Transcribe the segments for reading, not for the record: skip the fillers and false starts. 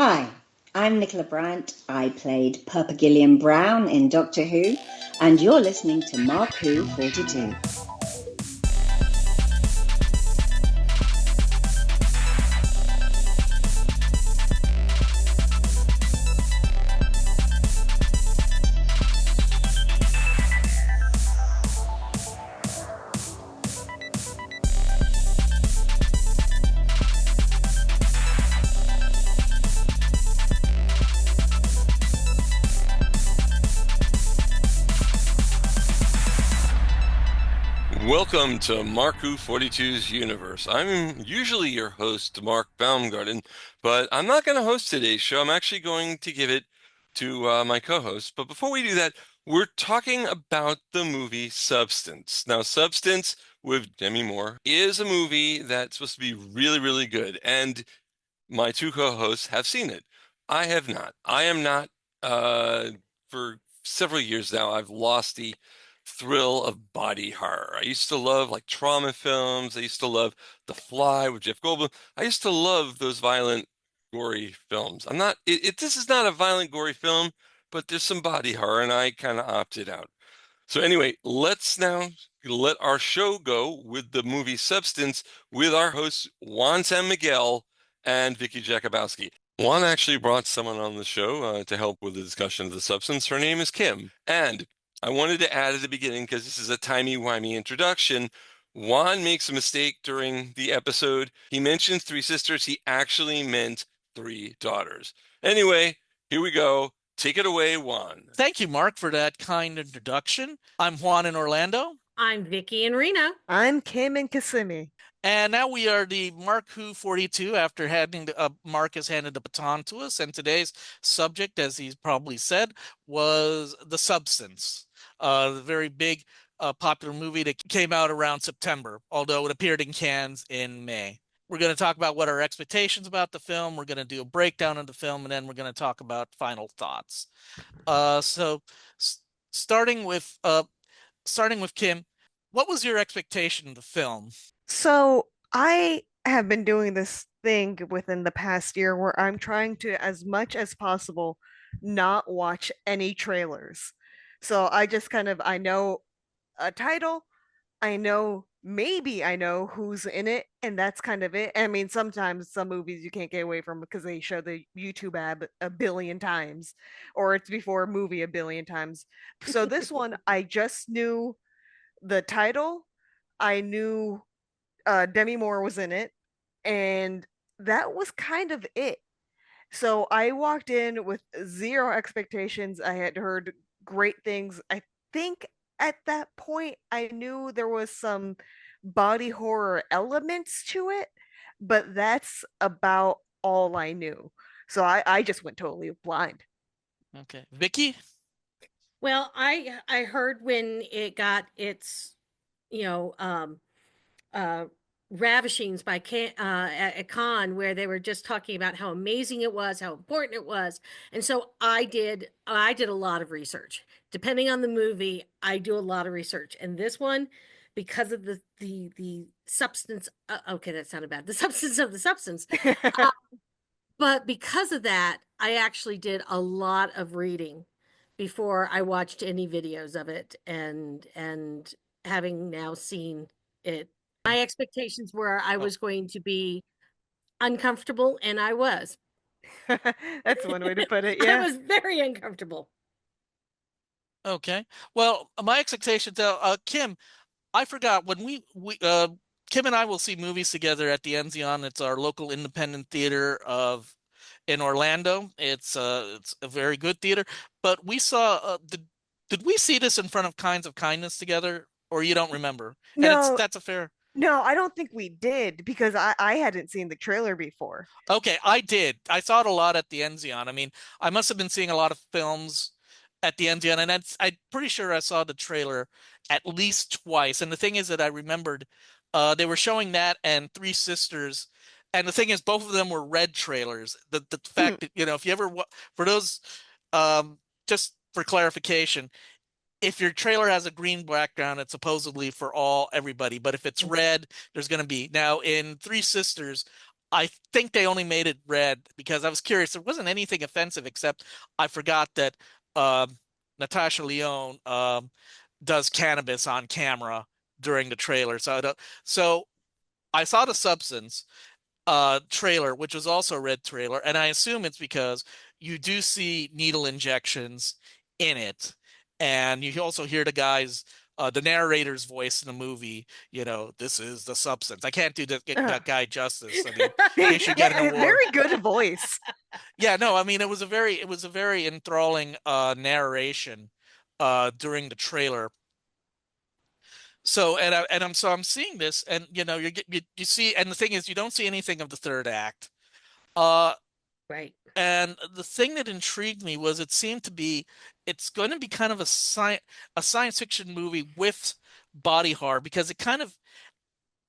Hi, I'm Nicola Bryant. I played Purple Gilliam Brown in Doctor Who, and you're listening to Mark Who 42. Welcome to Mark Who 42's universe. I'm usually your host, Mark Baumgarten, but I'm not going to host today's show. I'm actually going to give it to my co-host. But before we do that, we're talking about the movie Substance. Now, Substance with Demi Moore is a movie that's supposed to be really, really good. And my two co-hosts have seen it. I have not. I am not, for several years now, I've lost the thrill of body horror. I used to love like trauma films. I used to love The Fly with Jeff Goldblum. I used to love those violent, gory films. I'm not, this is not a violent, gory film, but there's some body horror and I kind of opted out. So anyway, let's now let our show go with the movie Substance with our hosts Juan Sanmiguel and Vicky Jakubowski. Juan actually brought someone on the show to help with the discussion of the substance. Her name is Kim. And I wanted to add at the beginning, because this is a timey-wimey introduction, Juan makes a mistake during the episode. He mentions three sisters. He actually meant three daughters. Anyway, here we go. Take it away, Juan. Thank you, Mark, for that kind introduction. I'm Juan in Orlando. I'm Vicky in Reno. I'm Kim in Kissimmee. And now we are the Mark Who 42 after Mark has handed the baton to us. And today's subject, as he's probably said, was The Substance, the very big popular movie that came out around September, although it appeared in Cannes in May. We're going to talk about what our expectations about the film. We're going to do a breakdown of the film, and then we're going to talk about final thoughts. Starting with Kim, what was your expectation of the film? So I have been doing this thing within the past year where I'm trying to, as much as possible, not watch any trailers. So I just I know a title, I know who's in it, and that's kind of it. I mean, sometimes some movies you can't get away from because they show the YouTube ad a billion times, or it's before a movie a billion times. So this one, I just knew the title, I knew Demi Moore was in it, and that was kind of it. So I walked in with zero expectations. I had heard great things. I think at that point I knew there was some body horror elements to it, but that's about all I knew. So I just went totally blind. Okay. Vicky? Well, I heard when it got its, ravishings by at Cannes, where they were just talking about how amazing it was, how important it was, and so I did a lot of research. Depending on the movie, I do a lot of research, and this one, because of the substance. Okay, that sounded bad. The substance of the substance. But because of that, I actually did a lot of reading before I watched any videos of it, and having now seen it, my expectations were I was going to be uncomfortable, and I was. That's one way to put it. Yeah. I was very uncomfortable. Okay. Well, my expectations, Kim, I forgot when Kim and I will see movies together at the Enzion. It's our local independent theater in Orlando. It's a very good theater. But we saw did we see this in front of Kinds of Kindness together, or you don't remember? No, and that's a fair. No, I don't think we did because I hadn't seen the trailer before. Okay, I did. I saw it a lot at the Enzion. I mean, I must have been seeing a lot of films at the Enzion, and I'm pretty sure I saw the trailer at least twice. And the thing is that I remembered they were showing that and Three Sisters. And the thing is, both of them were red trailers. The fact that, if you ever, for those, just for clarification, if your trailer has a green background, it's supposedly for everybody. But if it's red, there's going to be. Now, in Three Sisters, I think they only made it red because I was curious. There wasn't anything offensive except I forgot that Natasha Lyonne does cannabis on camera during the trailer. So I saw the Substance trailer, which was also a red trailer, and I assume it's because you do see needle injections in it, and you also hear the narrator's voice in the movie. This is the Substance. I can't do that guy justice. I mean, he should get an award. Very good voice. Yeah, no, I mean, it was a very enthralling narration during the trailer. So I'm seeing this, and you see, and the thing is, you don't see anything of the third act. Right. And the thing that intrigued me was it's going to be kind of a science fiction movie with body horror, because it kind of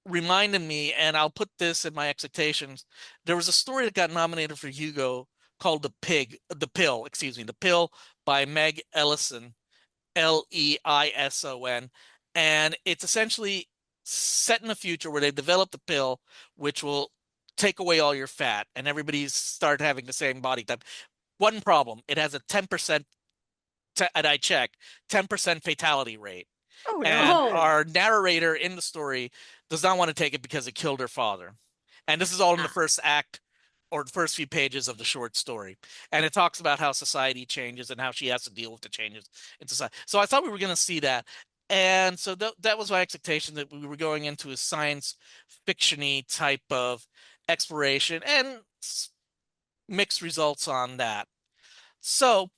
reminded me, and I'll put this in my expectations. There was a story that got nominated for Hugo called The Pill by Meg Ellison, Leison, and it's essentially set in the future where they've developed a pill which will take away all your fat, and everybody's start having the same body type. One problem, it has a 10%, and I checked, 10% fatality rate. Oh no. And our narrator in the story does not want to take it because it killed her father. And this is all in the first act, or the first few pages of the short story. And it talks about how society changes and how she has to deal with the changes in society. So I thought we were going to see that. And so that was my expectation, that we were going into a science fiction-y type of exploration, and mixed results on that. So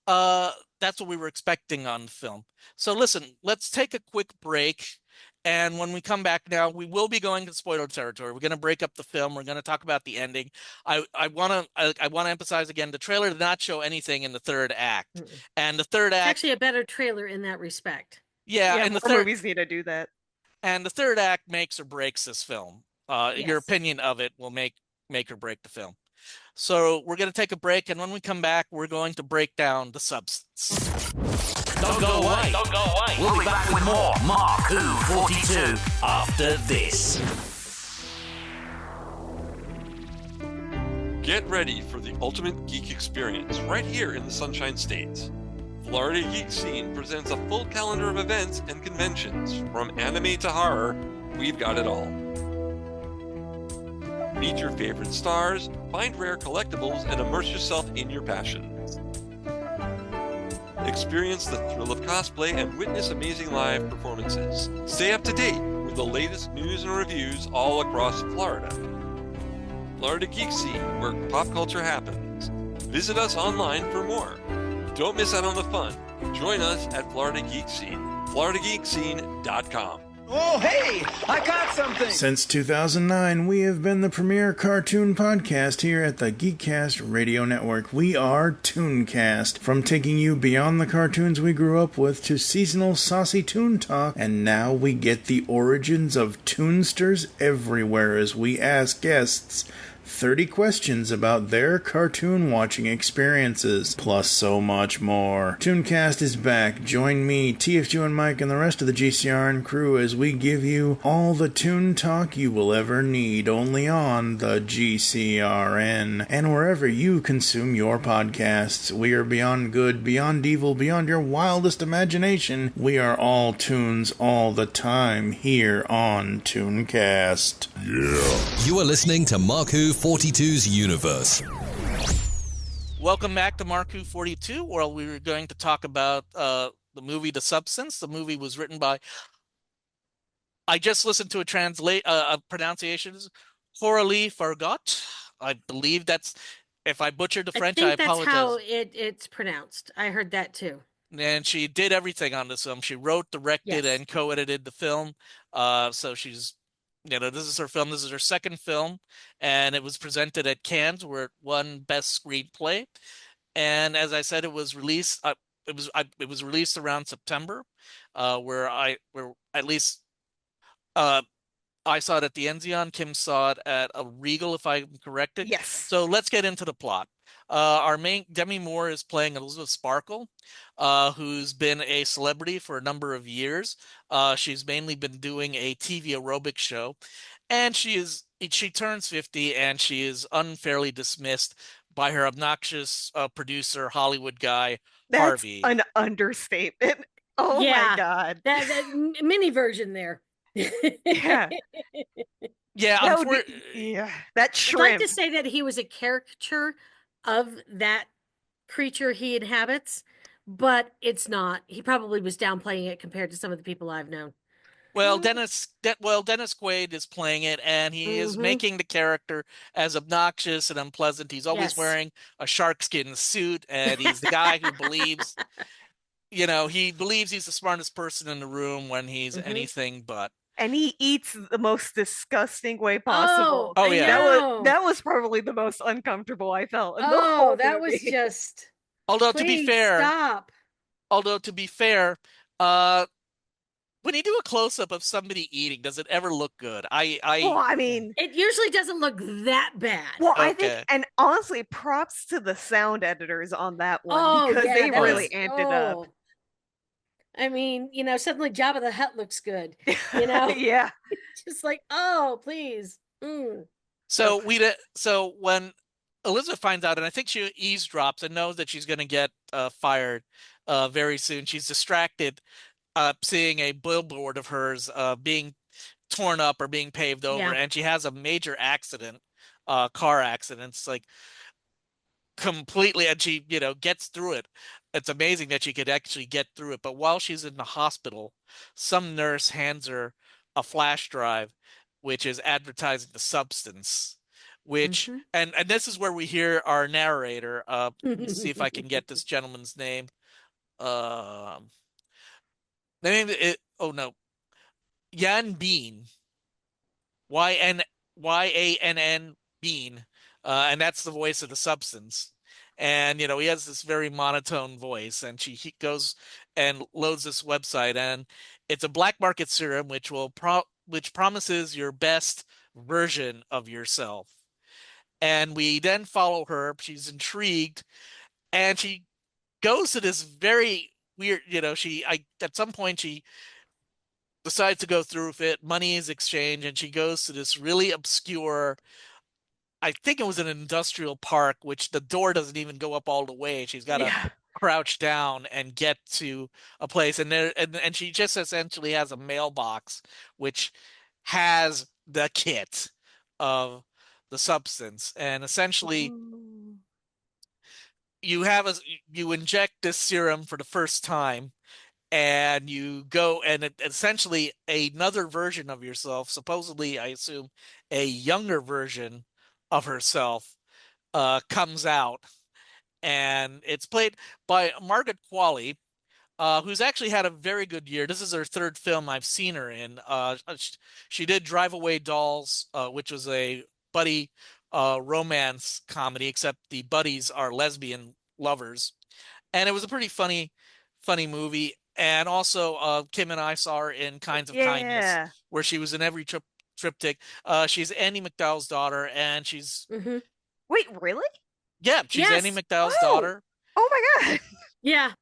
that's what we were expecting on the film. So listen, let's take a quick break. And when we come back now, we will be going to spoiler territory. We're going to break up the film. We're going to talk about the ending. I want to emphasize again, the trailer did not show anything in the third act. And the third act, it's actually a better trailer in that respect. Yeah, and the movies need to do that. And the third act makes or breaks this film. Yes. Your opinion of it will make or break the film. So we're going to take a break, and when we come back, we're going to break down the Substance. Don't go away. Don't go away. We'll be back with more Mark Who 42 after this. Get ready for the ultimate geek experience right here in the Sunshine State. Florida Geek Scene presents a full calendar of events and conventions. From anime to horror, we've got it all. Meet your favorite stars, find rare collectibles, and immerse yourself in your passions. Experience the thrill of cosplay and witness amazing live performances. Stay up to date with the latest news and reviews all across Florida. Florida Geek Scene, where pop culture happens. Visit us online for more. Don't miss out on the fun. Join us at Florida Geek Scene, floridageekscene.com. Oh, hey, I got something. Since 2009, we have been the premier cartoon podcast here at the Geekcast Radio Network. We are Tooncast. From taking you beyond the cartoons we grew up with to seasonal saucy toon talk, and now we get the origins of Toonsters everywhere as we ask guests 30 questions about their cartoon watching experiences, plus so much more. Tooncast is back. Join me, TFG and Mike, and the rest of the GCRN crew as we give you all the toon talk you will ever need, only on the GCRN, and wherever you consume your podcasts. We are beyond good, beyond evil, beyond your wildest imagination. We are all tunes all the time here on Tooncast. Yeah. You are listening to Mark Who 42's Universe. Welcome back to Mark Who 42, where we were going to talk about the movie The Substance. The movie was written by, I just listened to a pronunciation, Coralie Fargot. I believe that's, if I butchered the French, I apologize. That's how it's pronounced. I heard that too. And she did everything on this film. She wrote, directed, and co-edited the film. So she's, this is her film. This is her second film, and it was presented at Cannes, where it won Best Screenplay. And as I said, it was released. It was released around September, where at least I saw it at the Enzion. Kim saw it at a Regal, if I'm corrected. Yes. So let's get into the plot. Our main Demi Moore is playing Elizabeth Sparkle, who's been a celebrity for a number of years. She's mainly been doing a TV aerobic show, and she is she turns 50 and she is unfairly dismissed by her obnoxious producer, Hollywood guy, That's Harvey. an understatement. Oh my God. That mini version there. Yeah. Yeah, yeah, that I'd like shrimp. to say that he was a caricature of that creature he inhabits, but it's not. He probably was downplaying it compared to some of the people I've known. well, Dennis Quaid is playing it, and he is making the character as obnoxious and unpleasant. He's always wearing a sharkskin suit, and he's the guy who believes, he believes he's the smartest person in the room when he's anything but. And he eats the most disgusting way possible. Oh yeah. That was probably the most uncomfortable I felt in the whole that movie. was just. Although to be fair, stop. When you do a close up of somebody eating, does it ever look good? Well, I mean, it usually doesn't look that bad. Well, I think, and honestly, props to the sound editors on that one because they really amped it up. I mean, suddenly Jabba the Hutt looks good. Yeah. Just like, oh, please. So when Elizabeth finds out, and I think she eavesdrops and knows that she's going to get fired very soon. She's distracted, seeing a billboard of hers being torn up or being paved over, and she has a major accident, car accident. It's like completely, and she gets through it. It's amazing that she could actually get through it. But while she's in the hospital, some nurse hands her a flash drive, which is advertising the substance. Which and this is where we hear our narrator. Let's see if I can get this gentleman's name. Yan Bean, Yann Bean, and that's the voice of the substance. And he has this very monotone voice, and he goes and loads this website, and it's a black market serum which promises your best version of yourself. And we then follow her. She's intrigued, and she goes to this very weird. At some point she decides to go through with it. Money is exchanged, and she goes to this really obscure, I think it was an industrial park, which the door doesn't even go up all the way. She's got to crouch down and get to a place, and she just essentially has a mailbox which has the kit of the substance, and essentially you inject this serum for the first time, and you go, and essentially another version of yourself, supposedly I assume a younger version of herself, comes out, and it's played by Margaret Qualley, who's actually had a very good year. This is her third film I've seen her in. She did Drive Away Dolls, which was a buddy romance comedy, except the buddies are lesbian lovers, and it was a pretty funny movie. And also, Kim and I saw her in Kinds of Kindness, where she was in every triptych. She's Andy McDowell's daughter, and she's wait, really? Yeah, she's Andy McDowell's daughter. Oh my God! Yeah,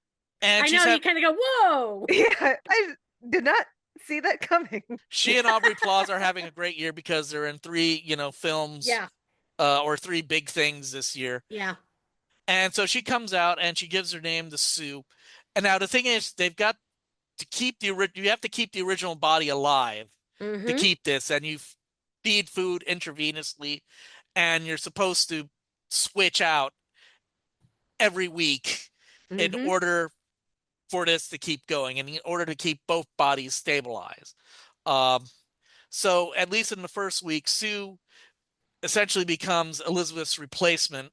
and I know you kind of go, whoa! Yeah, I did not see that coming. She and Aubrey Plaza are having a great year because they're in 3, films, or 3 big things this year. Yeah. And so she comes out and she gives her name to Sue. And now the thing is, they've got to keep you have to keep the original body alive to keep this, and you feed food intravenously, and you're supposed to switch out every week in order for this to keep going, and in order to keep both bodies stabilized. So at least in the first week, Sue essentially becomes Elizabeth's replacement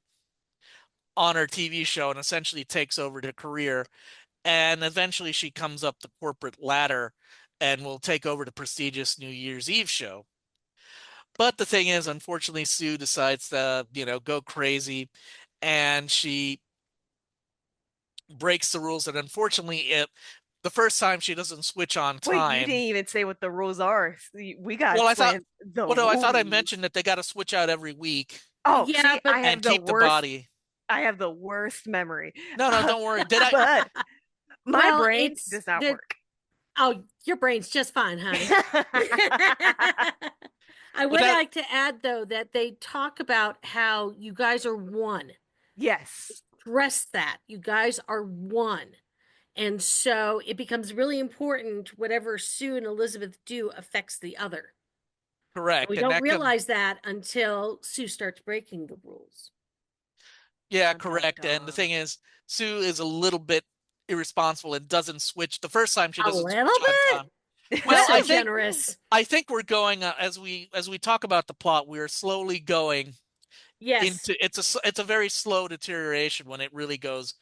on her TV show and essentially takes over the career. And eventually she comes up the corporate ladder and will take over the prestigious New Year's Eve show. But the thing is, unfortunately, Sue decides to, go crazy, and she breaks the rules. And unfortunately, the first time she doesn't switch on time. Wait, you didn't even say what the rules are. We got. I thought I mentioned that they got to switch out every week. Oh, yeah, but and keep the body. I have the worst memory. No, don't worry. But my brain does not work. Oh, your brain's just fine, honey. I would like to add, though, that they talk about how you guys are one. Yes. Stress that. You guys are one. And so it becomes really important whatever Sue and Elizabeth do affects the other. Correct. We don't realize that until Sue starts breaking the rules. Yeah, correct. And the thing is, Sue is a little bit irresponsible and doesn't switch. The first time she doesn't switch on time. Well, so generous. I think we're going as we talk about the plot, we're slowly going into it's a very slow deterioration when it really goes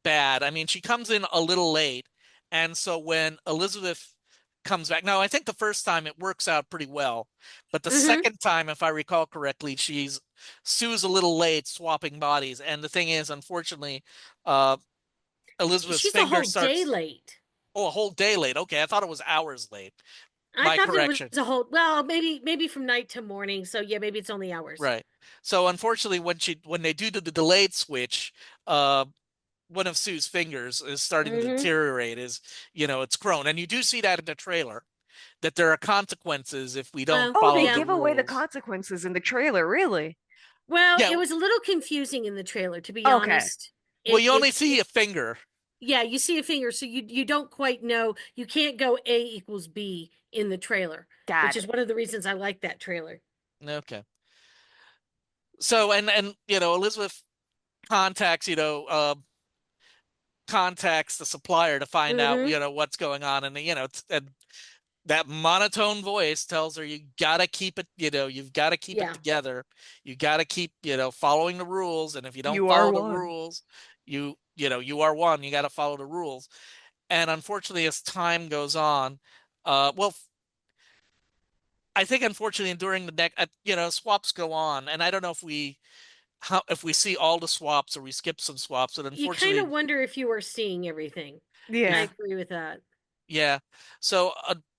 bad. I mean, she comes in a little late, and so when Elizabeth comes back, now I think the first time it works out pretty well, but the second time, if I recall correctly, Sue's a little late swapping bodies, and the thing is, unfortunately, Elizabeth's finger starts. She's a whole day late. Oh, a whole day late. Okay, I thought it was hours late. I thought it was a whole. Well, maybe from night to morning. So yeah, maybe it's only hours. Right. So unfortunately, when they do the delayed switch, one of Sue's fingers is starting to deteriorate. It's grown, and you do see that in the trailer. That there are consequences if we don't follow. Oh, they give away the consequences in the trailer, really? Well, it was a little confusing in the trailer, to be honest. Well, you only see a finger. Yeah, you see a finger, so you don't quite know. You can't go A equals B in the trailer, which is one of the reasons I like that trailer. Okay. So and Elizabeth contacts the supplier to find out what's going on, and and that monotone voice tells her you gotta keep it, you've got to keep it together. You got to keep following the rules, and if you don't follow the rules, you are one. You got to follow the rules. And unfortunately, as time goes on, I think unfortunately during the next, swaps go on, and I don't know if we see all the swaps or we skip some swaps. But unfortunately, you kind of wonder if you are seeing everything. Yeah, I agree with that. Yeah. So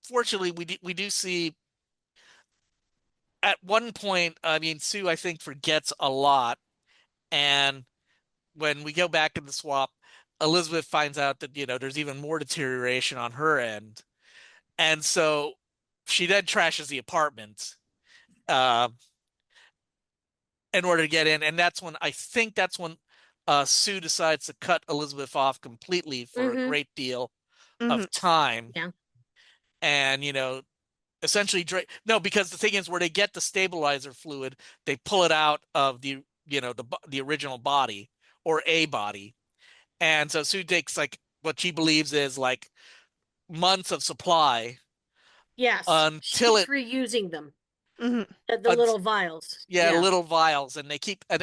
unfortunately, we do see at one point. I mean, Sue, I think, forgets a lot, and when we go back in the swap, Elizabeth finds out that there's even more deterioration on her end, and so she then trashes the apartment in order to get in, and that's when Sue decides to cut Elizabeth off completely for a great deal of time. Yeah. And essentially because the thing is, where they get the stabilizer fluid, they pull it out of the original body or a body. And so Sue takes like what she believes is like months of supply. Yes. Until she's reusing them. The little vials. Yeah, little vials, and they keep and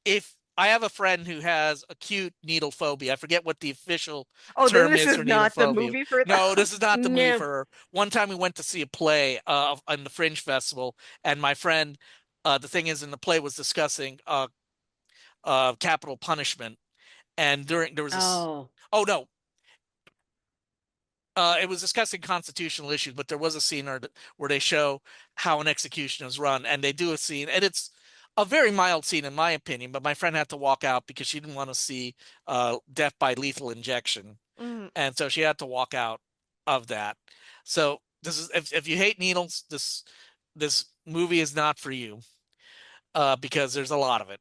if I have a friend who has acute needle phobia. I forget what the official term is for needle phobia. This is not the movie for that. No, this is not the movie for her. One time we went to see a play on the Fringe Festival, and my friend, the thing is, in the play was discussing capital punishment, and there was it was discussing constitutional issues, but there was a scene where they show how an execution is run, and they do a scene, and it's a very mild scene in my opinion, but my friend had to walk out because she didn't want to see death by lethal injection. And so she had to walk out of that. So this is if you hate needles, this movie is not for you because there's a lot of it.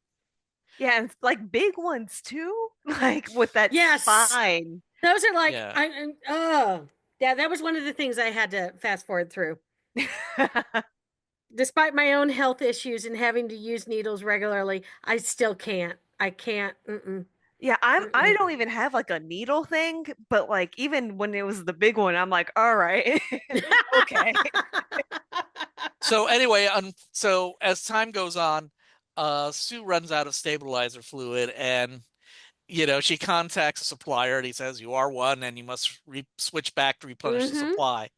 Yeah, and like big ones too, like with that spine. Those are like that was one of the things I had to fast forward through. Despite my own health issues and having to use needles regularly, I still can't. I can't. Yeah, I don't even have like a needle thing, but like even when it was the big one, I'm like, all right, okay. So anyway, so as time goes on, Sue runs out of stabilizer fluid, and she contacts a supplier, and he says, "You are one, and you must switch back to replenish the supply."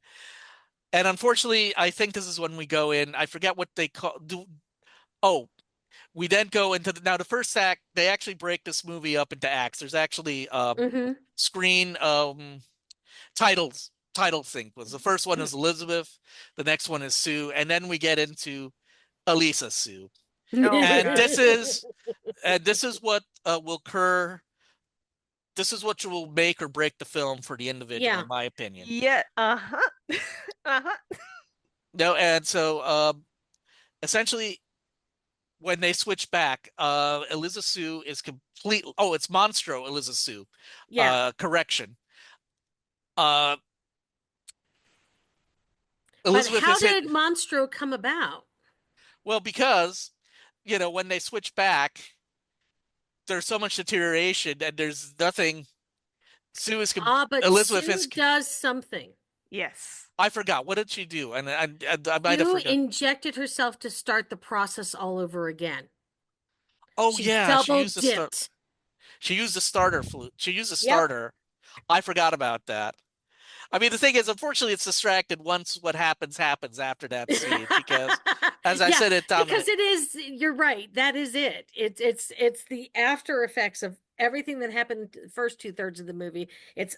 And unfortunately, I think this is when we go in. I forget what they call. We then go into now the first act. They actually break this movie up into acts. There's actually screen titles. Title sequence. The first one is Elizabeth. The next one is Sue, and then we get into Elisa Sue. And this is what will occur. This is what will make or break the film for the individual, in my opinion. Yeah. No, and so essentially when they switch back, Eliza Sue is complete. Oh, it's Monstro Eliza Sue. Yeah. Correction. Uh, But Elizabeth how has hit. did Monstro come about? Well, because when they switch back, there's so much deterioration, and there's nothing. Sue is But Elizabeth is. Sue does something. Yes. I forgot, what did she do, and I might have Sue forgot. injected herself to start the process all over again. Oh She yeah, double dipped. She used the starter flute. She used the Yep. starter. I forgot about that. I mean, the thing is, unfortunately, it's distracted once what happens after that scene because, as I Yeah, said, it because dominated. it is, you're right. That is it. It's the after effects of everything that happened the first 2/3 of the movie. It's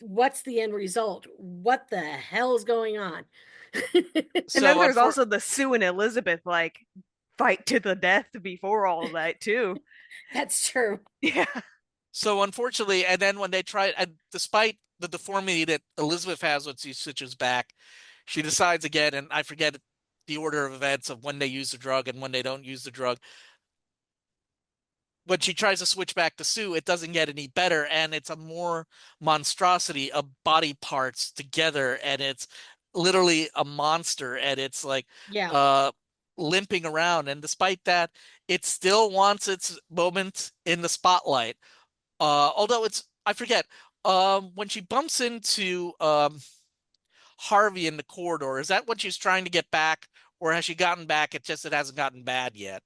what's the end result? What the hell is going on? And then So, there's also the Sue and Elizabeth like fight to the death before all of that too. That's true. Yeah. so unfortunately, and then when they try, and despite the deformity that Elizabeth has when she switches back, she decides again, and I forget the order of events of when they use the drug and when they don't use the drug. When she tries to switch back to Sue, it doesn't get any better, and it's a more monstrosity of body parts together, and it's literally a monster, and it's like Yeah. limping around. And despite that, it still wants its moment in the spotlight. Although I forget, when she bumps into Harvey in the corridor, is that what she's trying to get back, or has she gotten back? It hasn't gotten bad yet.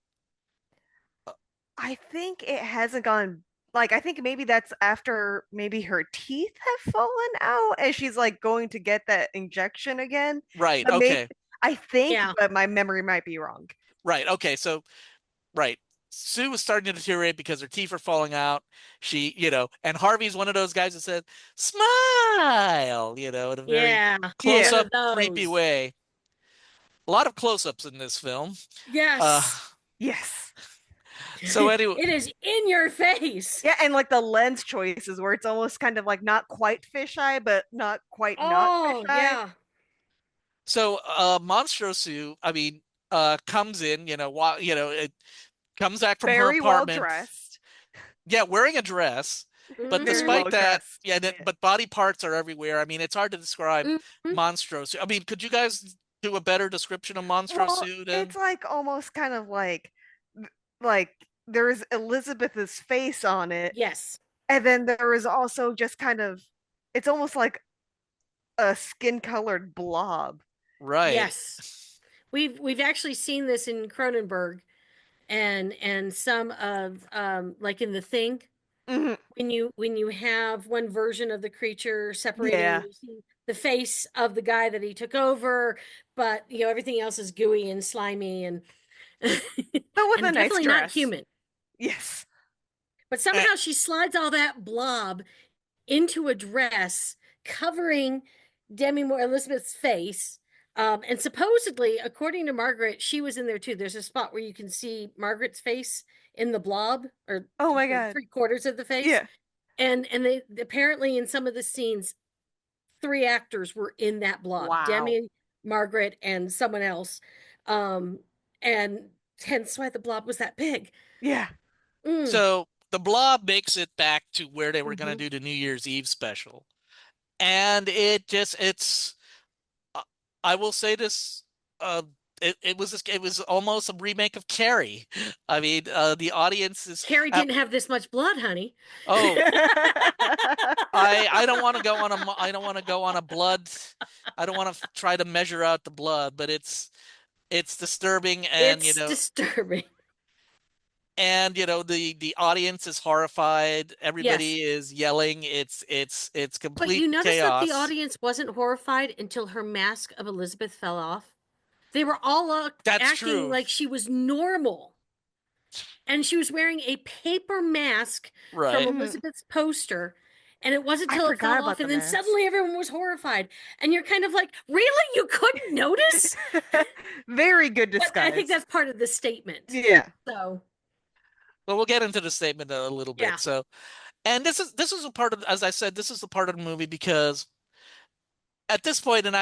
I think it hasn't gone like I think maybe that's after maybe her teeth have fallen out and she's like going to get that injection again. Right. But maybe Okay. I think, Yeah. but my memory might be wrong. Right. Okay. So, right. Sue was starting to deteriorate because her teeth are falling out. And Harvey's one of those guys that said, smile, in a very Yeah. close Yeah. One up, of creepy those. way. A lot of close ups in this film. Uh, Yes. Yes. so anyway, It is in your face. Yeah, and like the lens choices where it's almost kind of like not quite fisheye, but not quite not Oh, fisheye. yeah. so Monstro Sue, I mean, comes in, it comes back from her Very well apartment. dressed. Yeah, wearing a dress. But Very despite well that, dressed. but body parts are everywhere. I mean, it's hard to describe Mhm. Monstro Sue. I mean, could you guys do a better description of Monstro Well, Sue than? it's like almost kind of like there's Elizabeth's face on it, Yes. and then there is also just kind of it's almost like a skin colored blob. Right. Yes. We've actually seen this in Cronenberg and some of like in The Thing Mhm. when you have one version of the creature separating Yeah. and you see the face of the guy that he took over, but everything else is gooey and slimy and But with and a nice definitely not dress. human. Yes. But Eh, somehow she slides all that blob into a dress covering Demi Moore Elizabeth's face. And supposedly, according to Margaret, she was in there too. There's a spot where you can see Margaret's face in the blob, or Oh my or god. 3/4 of the face. Yeah. And they apparently in some of the scenes, 3 actors were in that blob: Wow. Demi, Margaret, and someone else. And hence why the blob was that big. Yeah. Mm. so the Blob makes it back to where they were going to Mhm. do the New Year's Eve special, and it's. uh, I will say this. Uh, it was almost a remake of Carrie. I mean, the audience is. Carrie didn't have this much blood, honey. Oh, I don't want to go on I don't want to go on a blood. I don't want to try to measure out the blood, but it's disturbing, and It's disturbing. the audience is horrified. Yes. Everybody is yelling. It's But complete you notice that the chaos. audience wasn't horrified until her mask of Elizabeth fell off. They were all That's acting true. like she was normal. And she was wearing a paper mask from Right. Elizabeth's poster. And it wasn't I until it forgot fell about off, the and then mask. suddenly everyone was horrified. And you're kind of like, really? You couldn't notice? Very good But I think disguise. that's part of the statement. Yeah. So, Well, we'll get into the statement a little bit. yeah. So, and this is a part of, as I said, this is the part of the movie because at this point, and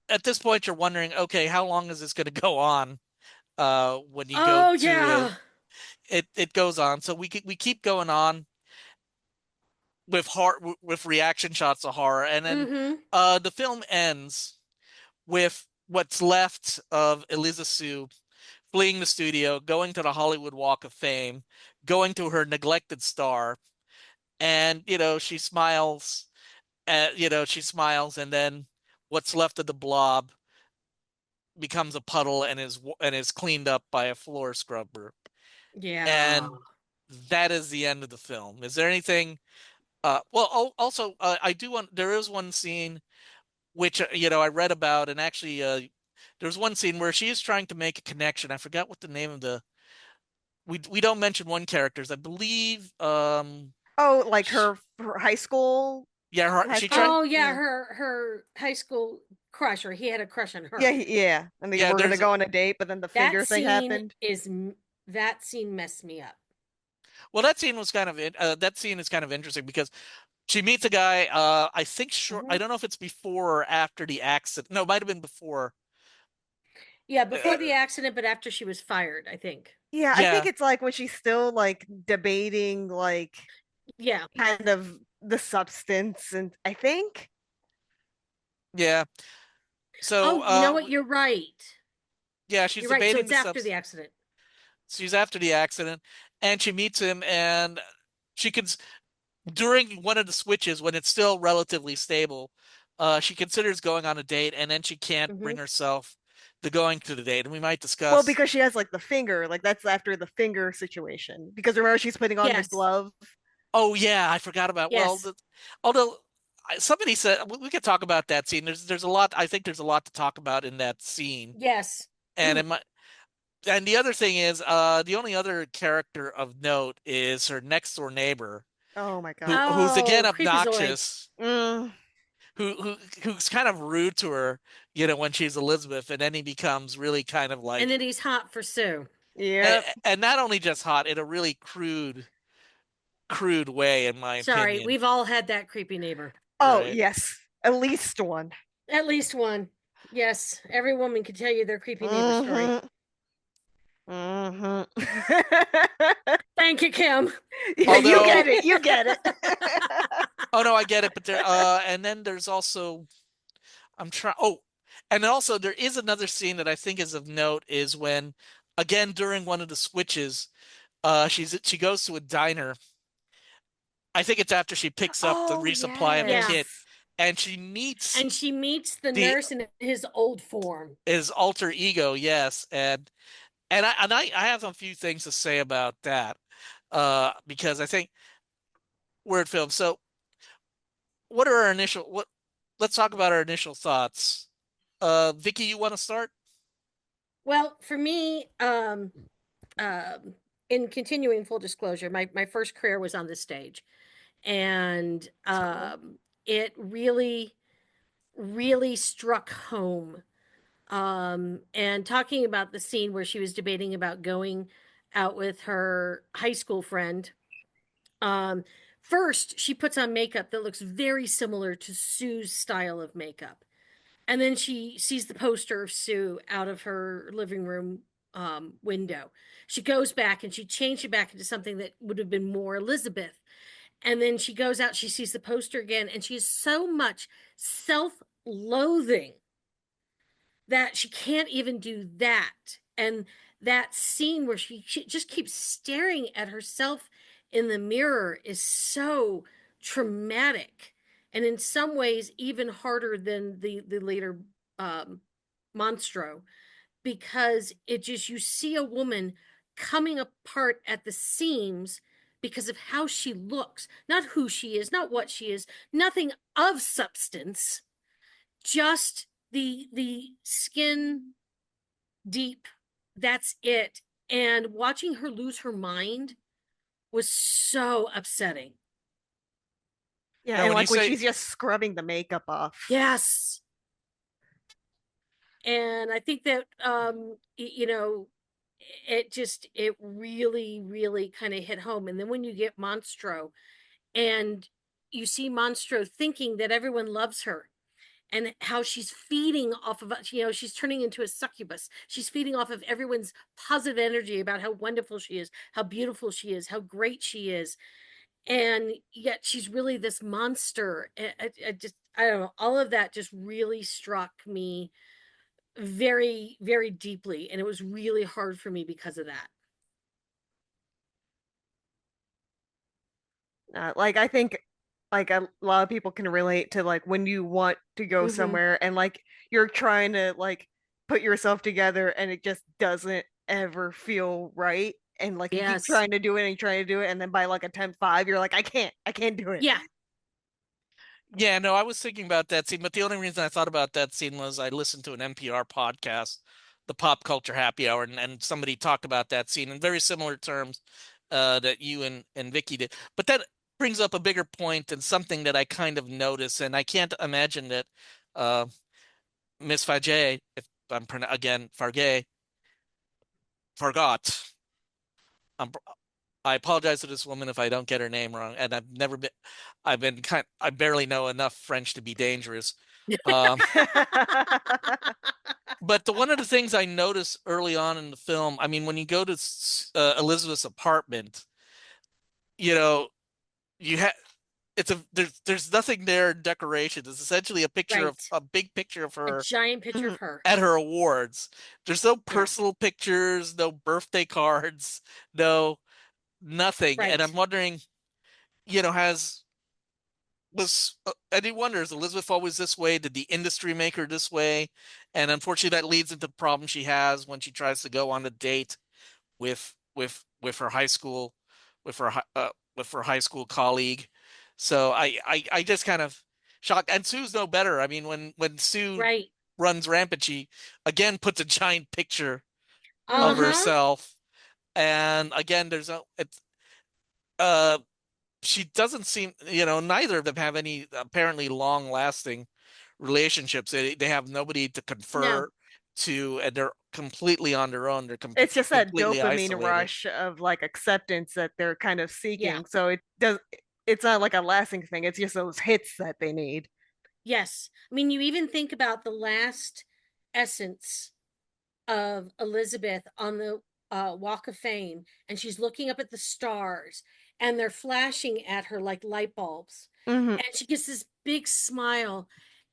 at this point you're wondering, okay, how long is this going to go on? When you go Oh to yeah. it goes on. So we keep going on with reaction shots of horror, and then Mm-hmm. the film ends with what's left of Eliza Sue fleeing the studio, going to the Hollywood Walk of Fame, going to her neglected star, and she smiles. She smiles, and then what's left of the blob becomes a puddle and is cleaned up by a floor scrubber. Yeah. And that is the end of the film. Is there anything? Well, also, I do want. There is one scene which I read about, and actually, there's one scene where she is trying to make a connection. I forgot what the name of the. We don't mention one characters. I believe. Oh, like her high school. Yeah, High she tried. school? Oh yeah, Yeah. her high school crush, or he had a crush on her. Yeah, yeah. And they Yeah, were gonna there's go on a date, but then the finger That thing scene happened. that scene messed me up. well, that scene was kind of that scene is kind of interesting because she meets a guy. I think short. I don't know if it's before or after the accident. No, it might have been before. Yeah, before the accident, but after she was fired, I think. Yeah, I think Yeah, it's like when she's still like debating like Yeah. kind of the substance, and I think yeah. So, Oh, you know what? You're right. yeah, she's You're right. So debating it's the after substance. the accident. She's after the accident, and she meets him, and she can during one of the switches when it's still relatively stable, she considers going on a date, and then she can't Mm-hmm. bring herself to going to the date, and we might well, discuss. because she has like the finger, like that's after the finger situation. Because remember she's putting on the Yes. glove. Oh yeah, I forgot about. Well, Yes. although somebody said we could talk about that scene. There's a lot. I think there's a lot to talk about in that scene, Yes. and it might. And the other thing is, the only other character of note is her next door neighbor, Oh my god. who's again Oh, creepazoid. obnoxious, Mm, who's kind of rude to her, when she's Elizabeth, and then he becomes really kind of And like, then he's hot for Sue. and, yep. and not only just hot in a really crude way, in my Sorry, opinion, we've all had that creepy neighbor. Oh right? yes, at least one. At least one. Yes, every woman can tell you their creepy neighbor story. Mm-hmm. Thank you, Kim. Yeah, you get it. You get it. Oh no, I get it, but there, and then there's also, I'm trying. Oh, and then also there is another scene that I think is of note is when, again during one of the switches, she goes to a diner. I think it's after she picks up the Oh resupply of the Yeah. kit, yes. and she meets And she meets the the nurse in his old form. his alter ego, yes, and I have a few things to say about that, because I think word film. So, what are our initial what? Let's talk about our initial thoughts. Vicky, you want to start? Well, for me, in continuing full disclosure, my first career was on the stage, and it really, really struck home. And talking about the scene where she was debating about going out with her high school friend. Um, First, she puts on makeup that looks very similar to Sue's style of makeup. And then she sees the poster of Sue out of her living room window. She goes back and she changed it back into something that would have been more Elizabeth. And then she goes out, she sees the poster again, and she has so much self loathing that she can't even do that. And that scene where she just keeps staring at herself in the mirror is so traumatic, and in some ways even harder than the later um, Monstro, because it just, you see a woman coming apart at the seams because of how she looks, not who she is, not what she is, nothing of substance, just the skin deep, that's it. And watching her lose her mind was so upsetting. Yeah, Now, and when you like when say she's just scrubbing the makeup off. Yes. And I think that you know, it really, really kind of hit home. And then when you get Monstro and you see Monstro thinking that everyone loves her, and how she's feeding off of, you know, she's turning into a succubus. She's feeding off of everyone's positive energy about how wonderful she is, how beautiful she is, how great she is. And yet she's really this monster. I don't know, all of that just really struck me very, very deeply. And it was really hard for me because of that. Like I think like a lot of people can relate to like when you want to go somewhere and like you're trying to like put yourself together and it just doesn't ever feel right. And like you keep Yes. trying to do it and trying to do it, and then by like attempt 5, you're like, I can't do it. Yeah. Yeah, no, I was thinking about that scene, but the only reason I thought about that scene was I listened to an NPR podcast, the Pop Culture Happy Hour, and somebody talked about that scene in very similar terms that you and Vicky did. But that brings up a bigger point and something that I kind of notice, and I can't imagine that uh, Miss Fajay, if I'm again Fargay, forgot. I'm, I apologize to this woman if I don't get her name wrong, and I barely know enough French to be dangerous. Um, but one of the things I noticed early on in the film, I mean, when you go to Elizabeth's apartment, you know, you have it's a there's nothing there in decoration. It's essentially a picture of Right. a big picture of A her giant picture of her. at her awards. There's no personal pictures, no birthday cards, no nothing. And I'm Right. wondering, you know, any wonder, is Elizabeth always this way? Did the industry make her this way? And unfortunately, that leads into the problem she has when she tries to go on a date with her high school with her high school colleague. So I just kind of shocked. And Sue's no better. I mean, when Sue Right. runs rampant, she again puts a giant picture of Uh-huh. herself. And again, there's no it's uh she doesn't seem, you know, neither of them have any apparently long lasting relationships. They have nobody to confer No. to, and they're completely on their own. They're It's just that completely dopamine isolated. rush of like acceptance that they're kind of Yeah. seeking. So it's not like a lasting thing. It's just those hits that they need. Yes. I mean, you even think about the last essence of Elizabeth on the Walk of Fame, and she's looking up at the stars, and they're flashing at her like light bulbs. Mhm. And she gets this big smile.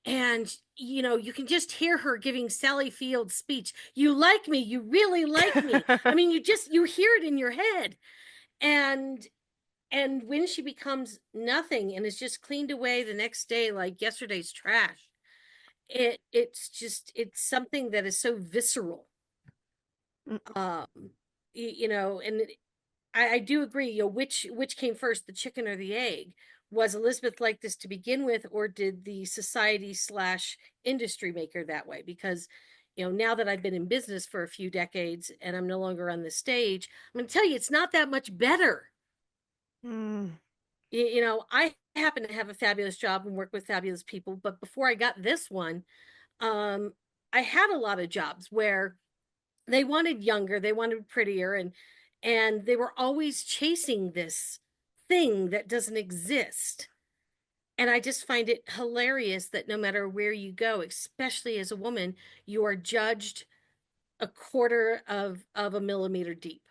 And, you know, you can just hear her giving Sally Field's speech. You like me. You really like me. I mean, you hear it in your head. And when she becomes nothing and is just cleaned away the next day like yesterday's trash, it's something that is so visceral. um you know, and I do agree, you know, which came first, the chicken or the egg? Was Elizabeth like this to begin with, or did the society slash industry make her that way? Because, you know, now that I've been in business for a few decades and I'm no longer on the stage, I'm going to tell you, it's not that much better. Mm. You know, I happen to have a fabulous job and work with fabulous people, but before I got this one, I had a lot of jobs where they wanted younger, they wanted prettier, and they were always chasing this thing that doesn't exist. And I just find it hilarious that no matter where you go, especially as a woman, you are judged a quarter of a millimeter deep.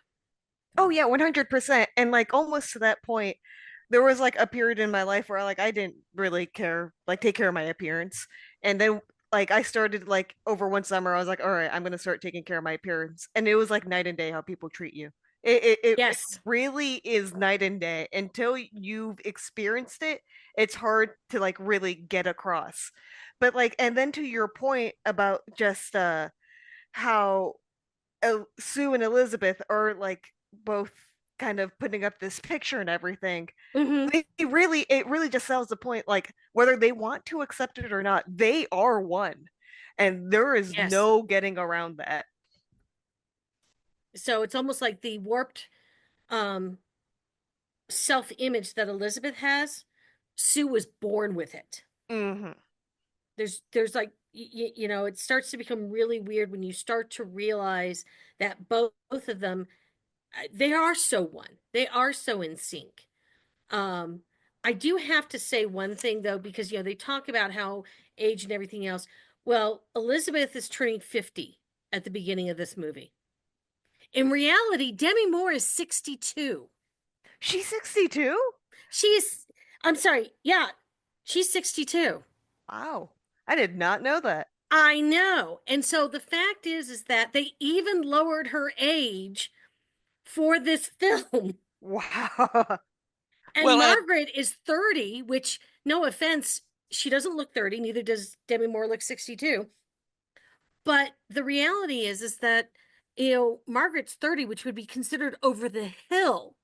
Oh yeah, 100%. And like almost to that point, there was like a period in my life where like I didn't really care, like take care of my appearance. And then like I started like over one summer, I was like, all right, I'm gonna start taking care of my appearance. And it was like night and day how people treat you. It Yes. really is night and day. Until you've experienced it, it's hard to like really get across. But like, and then to your point about just how Sue and Elizabeth are like both kind of putting up this picture and everything. Mm-hmm. It really just sells the point, like whether they want to accept it or not, they are one, and there is Yes. no getting around that. So it's almost like the warped self-image that Elizabeth has, Sue was born with it. Mm-hmm. There's like, you know, it starts to become really weird when you start to realize that both of them, they are so one. They are so in sync. I do have to say one thing though, because, you know, they talk about how age and everything else. Well, Elizabeth is turning 50 at the beginning of this movie. In reality, Demi Moore is 62. She's 62? I'm sorry, yeah, she's 62. Wow. I did not know that. I know. And so the fact is that they even lowered her age for this film. Wow. And Well, Margaret is 30, which, no offense, she doesn't look 30, neither does Demi Moore look 62. But the reality is that, Margaret's 30, which would be considered over the hill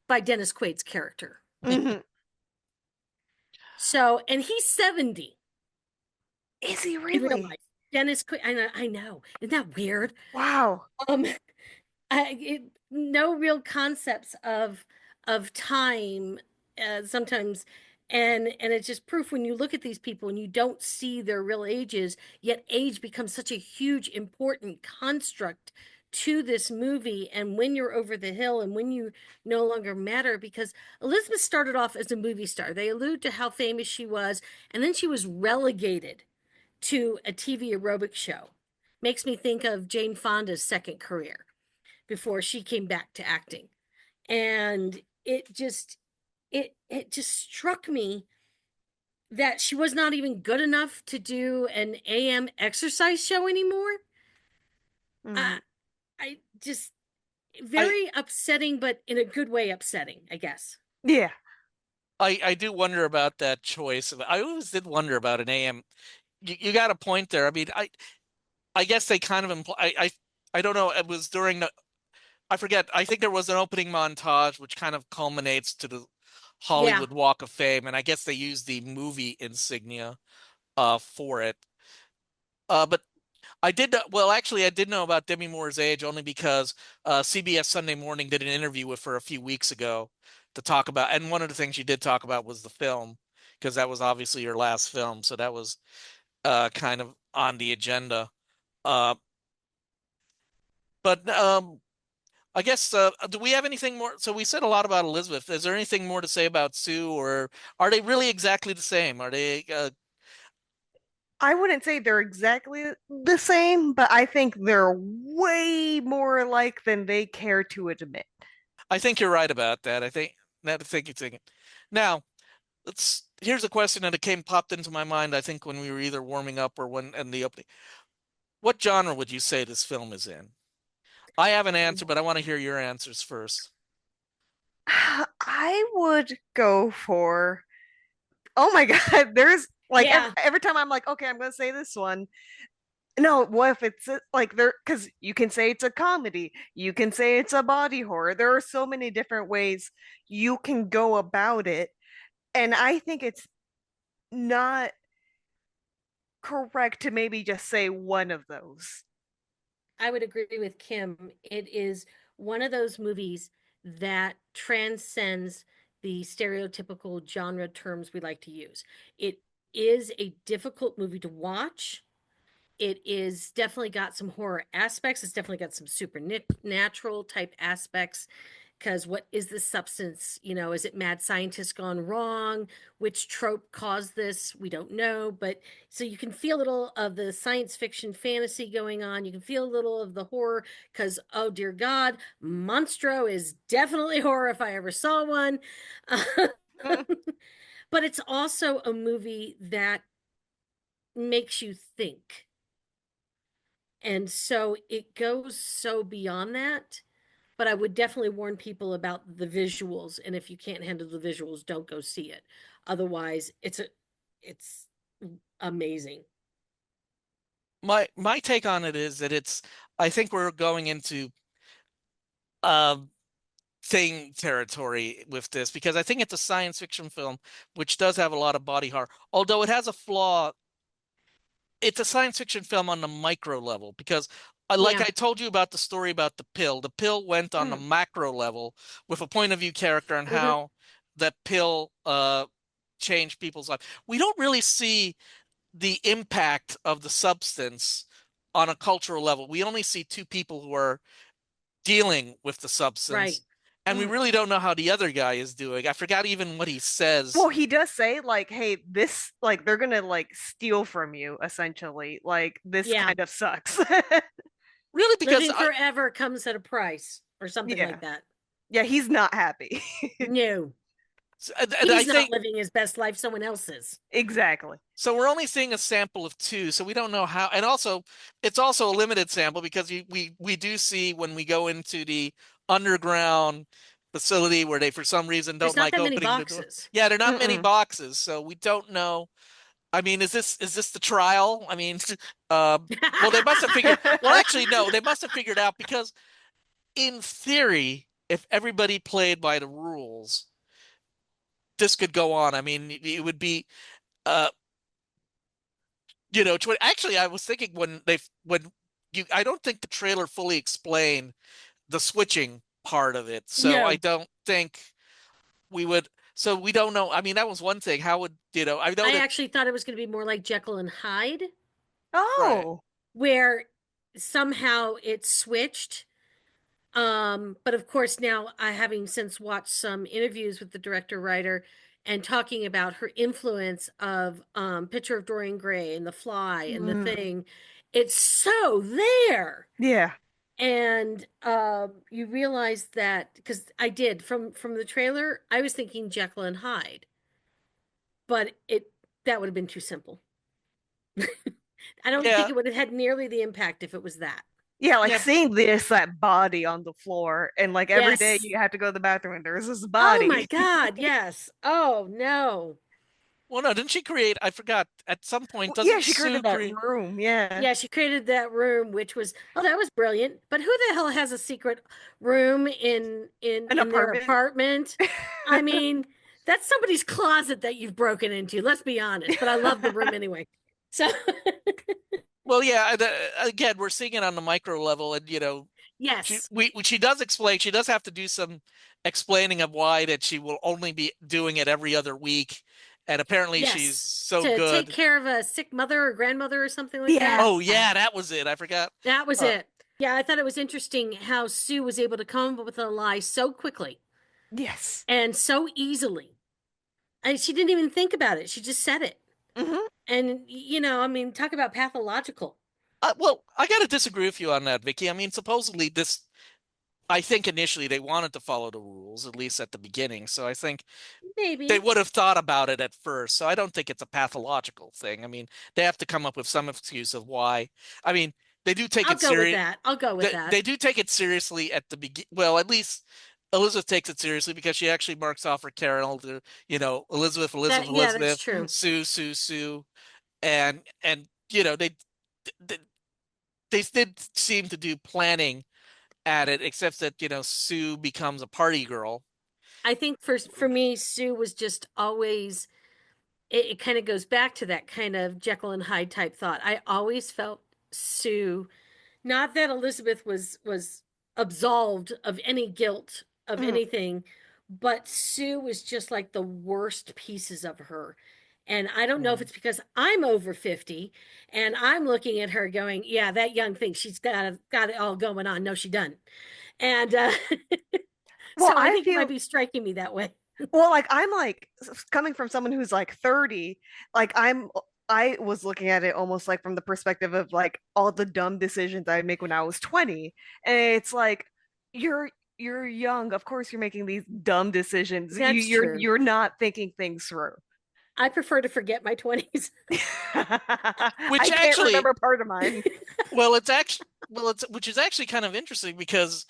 by Dennis Quaid's character. Mhm. So, and he's 70. Is he In real really? life. Dennis Quaid, I know. Isn't that weird? Wow. No real concepts of time sometimes, and it's just proof when you look at these people and you don't see their real ages, yet age becomes such a huge important construct to this movie, and when you're over the hill and when you no longer matter, because Elizabeth started off as a movie star. They allude to how famous she was, and then she was relegated to a TV aerobic show. Makes me think of Jane Fonda's second career before she came back to acting. And it just struck me that she was not even good enough to do an AM exercise show anymore. Mhm. I just very upsetting, but in a good way upsetting, I guess. Yeah. I do wonder about that choice. I always did wonder about an AM. You got a point there. I mean, I guess they kind of imply. I don't know. It was during the. I forget. I think there was an opening montage which kind of culminates to the Hollywood Walk of Fame, and I guess they used the movie insignia for it. But I did well. Actually, I did know about Demi Moore's age only because CBS Sunday Morning did an interview with her a few weeks ago to talk about, and one of the things she did talk about was the film, because that was obviously her last film, so that was kind of on the agenda. Uh, but I guess do we have anything more? So we said a lot about Elizabeth. Is there anything more to say about Sue, or are they really exactly the same? Are they? I wouldn't say they're exactly the same, but I think they're way more alike than they care to admit. I think you're right about that. I think that thinking. Now, here's a question that popped into my mind. I think when we were either warming up or when in the opening. What genre would you say this film is in? I have an answer, but I want to hear your answers first. I would go for, oh my God, there's like every time I'm like, okay, I'm going to say this one. No, what if it's like there, because you can say it's a comedy, you can say it's a body horror. There are so many different ways you can go about it. And I think it's not correct to maybe just say one of those. I would agree with Kim. It is one of those movies that transcends the stereotypical genre terms we like to use. It is a difficult movie to watch. It is definitely got some horror aspects. It's definitely got some supernatural type aspects. Because what is the substance? Is it mad scientists gone wrong? Which trope caused this? We don't know. But so you can feel a little of the science fiction fantasy going on. You can feel a little of the horror because, oh dear God, Monstro is definitely horror if I ever saw one. But it's also a movie that makes you think. And so it goes so beyond that. But I would definitely warn people about the visuals. And if you can't handle the visuals, don't go see it. Otherwise, it's amazing. My take on it is that I think we're going into thing territory with this, because I think it's a science fiction film which does have a lot of body horror. Although it has a flaw, it's a science fiction film on the micro level, because like I told you about the story about the pill. The pill went on the macro level with a point of view character and how that pill changed people's life. We don't really see the impact of the substance on a cultural level. We only see two people who are dealing with the substance. Right. And we really don't know how the other guy is doing. I forgot even what he says. Well, he does say like, "Hey, this like they're gonna like steal from you essentially. Like this Yeah. kind of sucks." Really, because Living forever comes at a price or something Yeah. like that. Yeah, he's not happy. No, and he's I not think living his best life. Someone else is. Exactly. so. We're only seeing a sample of 2, so we don't know how. And also, it's also a limited sample because we do see when we go into the underground facility where they for some reason There's don't not like that many opening the door. boxes. Yeah, there are not many Mm-mm. boxes, so we don't know. I mean, is this the trial? I mean, well, they must have figured. Well, actually, no, they must have figured out because in theory, if everybody played by the rules, this could go on. I mean, it would be, uh, actually, I was thinking when I don't think the trailer fully explained the switching part of it, so I No, don't think we would. So we don't know. I mean, that was one thing. How would I know I that actually thought it was going to be more like Jekyll and Hyde, right? Oh. where somehow it switched. But of course, now I having since watched some interviews with the director writer and talking about her influence of Picture of Dorian Gray and The Fly and The Mm. Thing, it's so there. Yeah. And you realize that because I did from the trailer, I was thinking Jekyll and Hyde, but that would have been too simple. I don't think Yeah, it would have had nearly the impact if it was that. Yeah, like yeah. seeing that body on the floor and like every day Yes. you have to go to the bathroom and there's this Oh my body. God, yes. Oh no. Well, no, didn't she create? I forgot. At some point, Yeah, doesn't she Sue created that create? room. Yeah. Yeah, she created that room, which was that was brilliant. But who the hell has a secret room An in their apartment. apartment? I mean, that's somebody's closet that you've broken into. Let's be honest. But I love the room anyway. So Well, yeah. Again, we're seeing it on the micro level, and yes, she does explain. She does have to do some explaining of why that she will only be doing it every other week, and apparently she's yes, so to take good. care of a sick mother or grandmother or something like Yeah. that. Oh yeah, that was it. I forgot. That was Uh, it. Yeah, I thought it was interesting how Sue was able to come up with a lie so quickly Yes. and so easily. And she didn't even think about it. She just said it. Hmm. And I mean, talk about pathological. well, I got to disagree with you on that, Vicky. I mean, supposedly this. I think initially they wanted to follow the rules, at least at the beginning. So I think they Maybe. would have thought about it at first. So I don't think it's a pathological thing. I mean, they have to come up with some excuse of why. I mean, they do take I'll it go with serious. that. I'll go with that. They do take it seriously at the begin. Well, at least Elizabeth takes it seriously because she actually marks off her Carol to, Elizabeth, Elizabeth, Yeah, that's Elizabeth, true. Sue, Sue, Sue, and they they did seem to do planning at it, except that Sue becomes a party girl. I think for me, Sue was just always it kind of goes back to that kind of Jekyll and Hyde type thought. I always felt Sue, not that Elizabeth was absolved of any guilt of Mm. anything, but Sue was just like the worst pieces of her. And I don't know if it's because I'm over 50 and I'm looking at her going, yeah, that young thing, she's got it all going on. No, she doesn't. And Well, so I I think it might feel be striking me that way. well, like I'm like coming from someone who's like 30, like I was looking at it almost like from the perspective of like all the dumb decisions I make when I was 20. And it's like you're you're young, of course you're making these dumb decisions. That's true. You're not thinking things through. I prefer to forget my 20s. I can't remember part of mine. it's which is actually kind of interesting because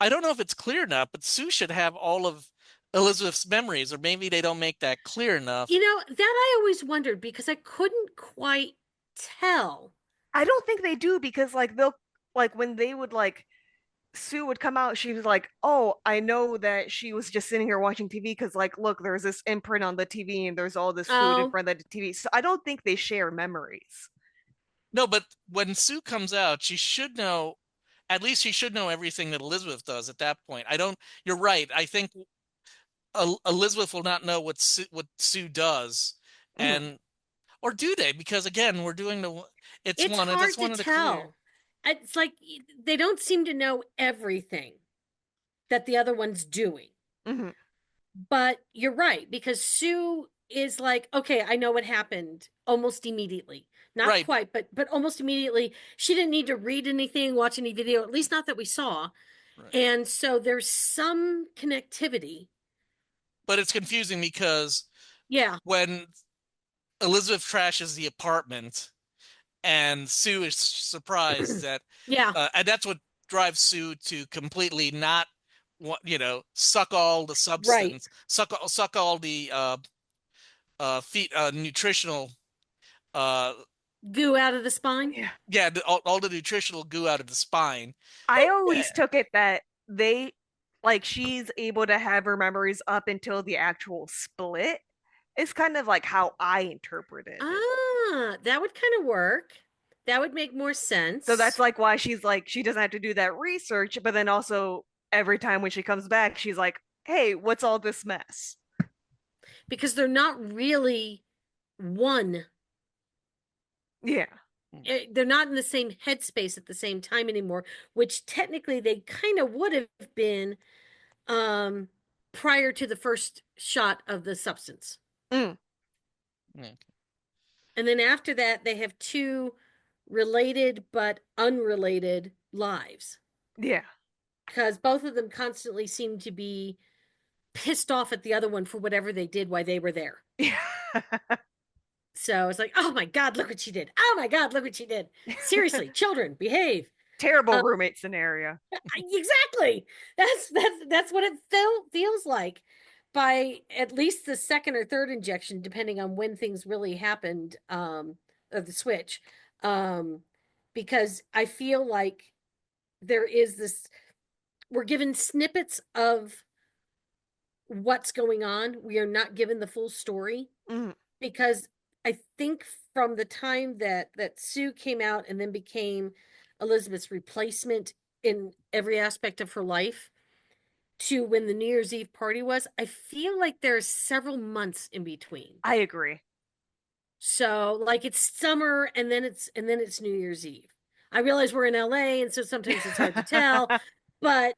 I don't know if it's clear enough, but Sue should have all of Elizabeth's memories, or maybe they don't make that clear enough. That I always wondered because I couldn't quite tell. I don't think they do because like they'll like when they would like Sue would come out, she was like, "Oh, I know that she was just sitting here watching TV because, like, look, there's this imprint on the TV and there's all this food in Oh, front of the TV." So I don't think they share memories. No, but when Sue comes out, she should know, at least she should know everything that Elizabeth does at that point. I don't, you're right. I think Elizabeth will not know what Sue does. Mhm. And, or do they? Because again, we're doing it's hard to tell. It's like they don't seem to know everything. that the other one's doing. Mm-hmm. But you're right, because Sue is like, okay, I know what happened almost immediately. Not Right. quite, but almost immediately. She didn't need to read anything, watch any video, at least not that we saw. Right. And so there's some connectivity. But it's confusing because Yeah. when Elizabeth trashes the apartment and Sue is surprised that, Yeah. and that's what drives Sue to completely not, suck all the substance, suck all the nutritional, goo out of the spine. Yeah, all the nutritional goo out of the spine. I always took it that she's able to have her memories up until the actual split. It's kind of like how I interpreted it. Ah, that would kind of work. That would make more sense. So that's like why she's like, she doesn't have to do that research, but then also every time when she comes back, she's like, hey, what's all this mess? Because they're not really one. Yeah. They're not in the same headspace at the same time anymore, which technically they kind of would have been prior to the first shot of the substance. Mm. Okay. And then after that, they have two related but unrelated lives. Yeah. Because both of them constantly seem to be pissed off at the other one for whatever they did while they were there. Yeah. So it's like, oh my God, look what she did. Oh my God, look what she did. Seriously, children, behave. Terrible roommate scenario. Exactly. That's what it feels like by at least the second or third injection, depending on when things really happened, of the switch. Because I feel like there is this, we're given snippets of what's going on. We are not given the full story. Mm. Because I think from the time that Sue came out and then became Elizabeth's replacement in every aspect of her life to when the New Year's Eve party was, I feel like there's several months in between. I agree. So like it's summer and then it's New Year's Eve. I realize we're in LA and so sometimes it's hard to tell, but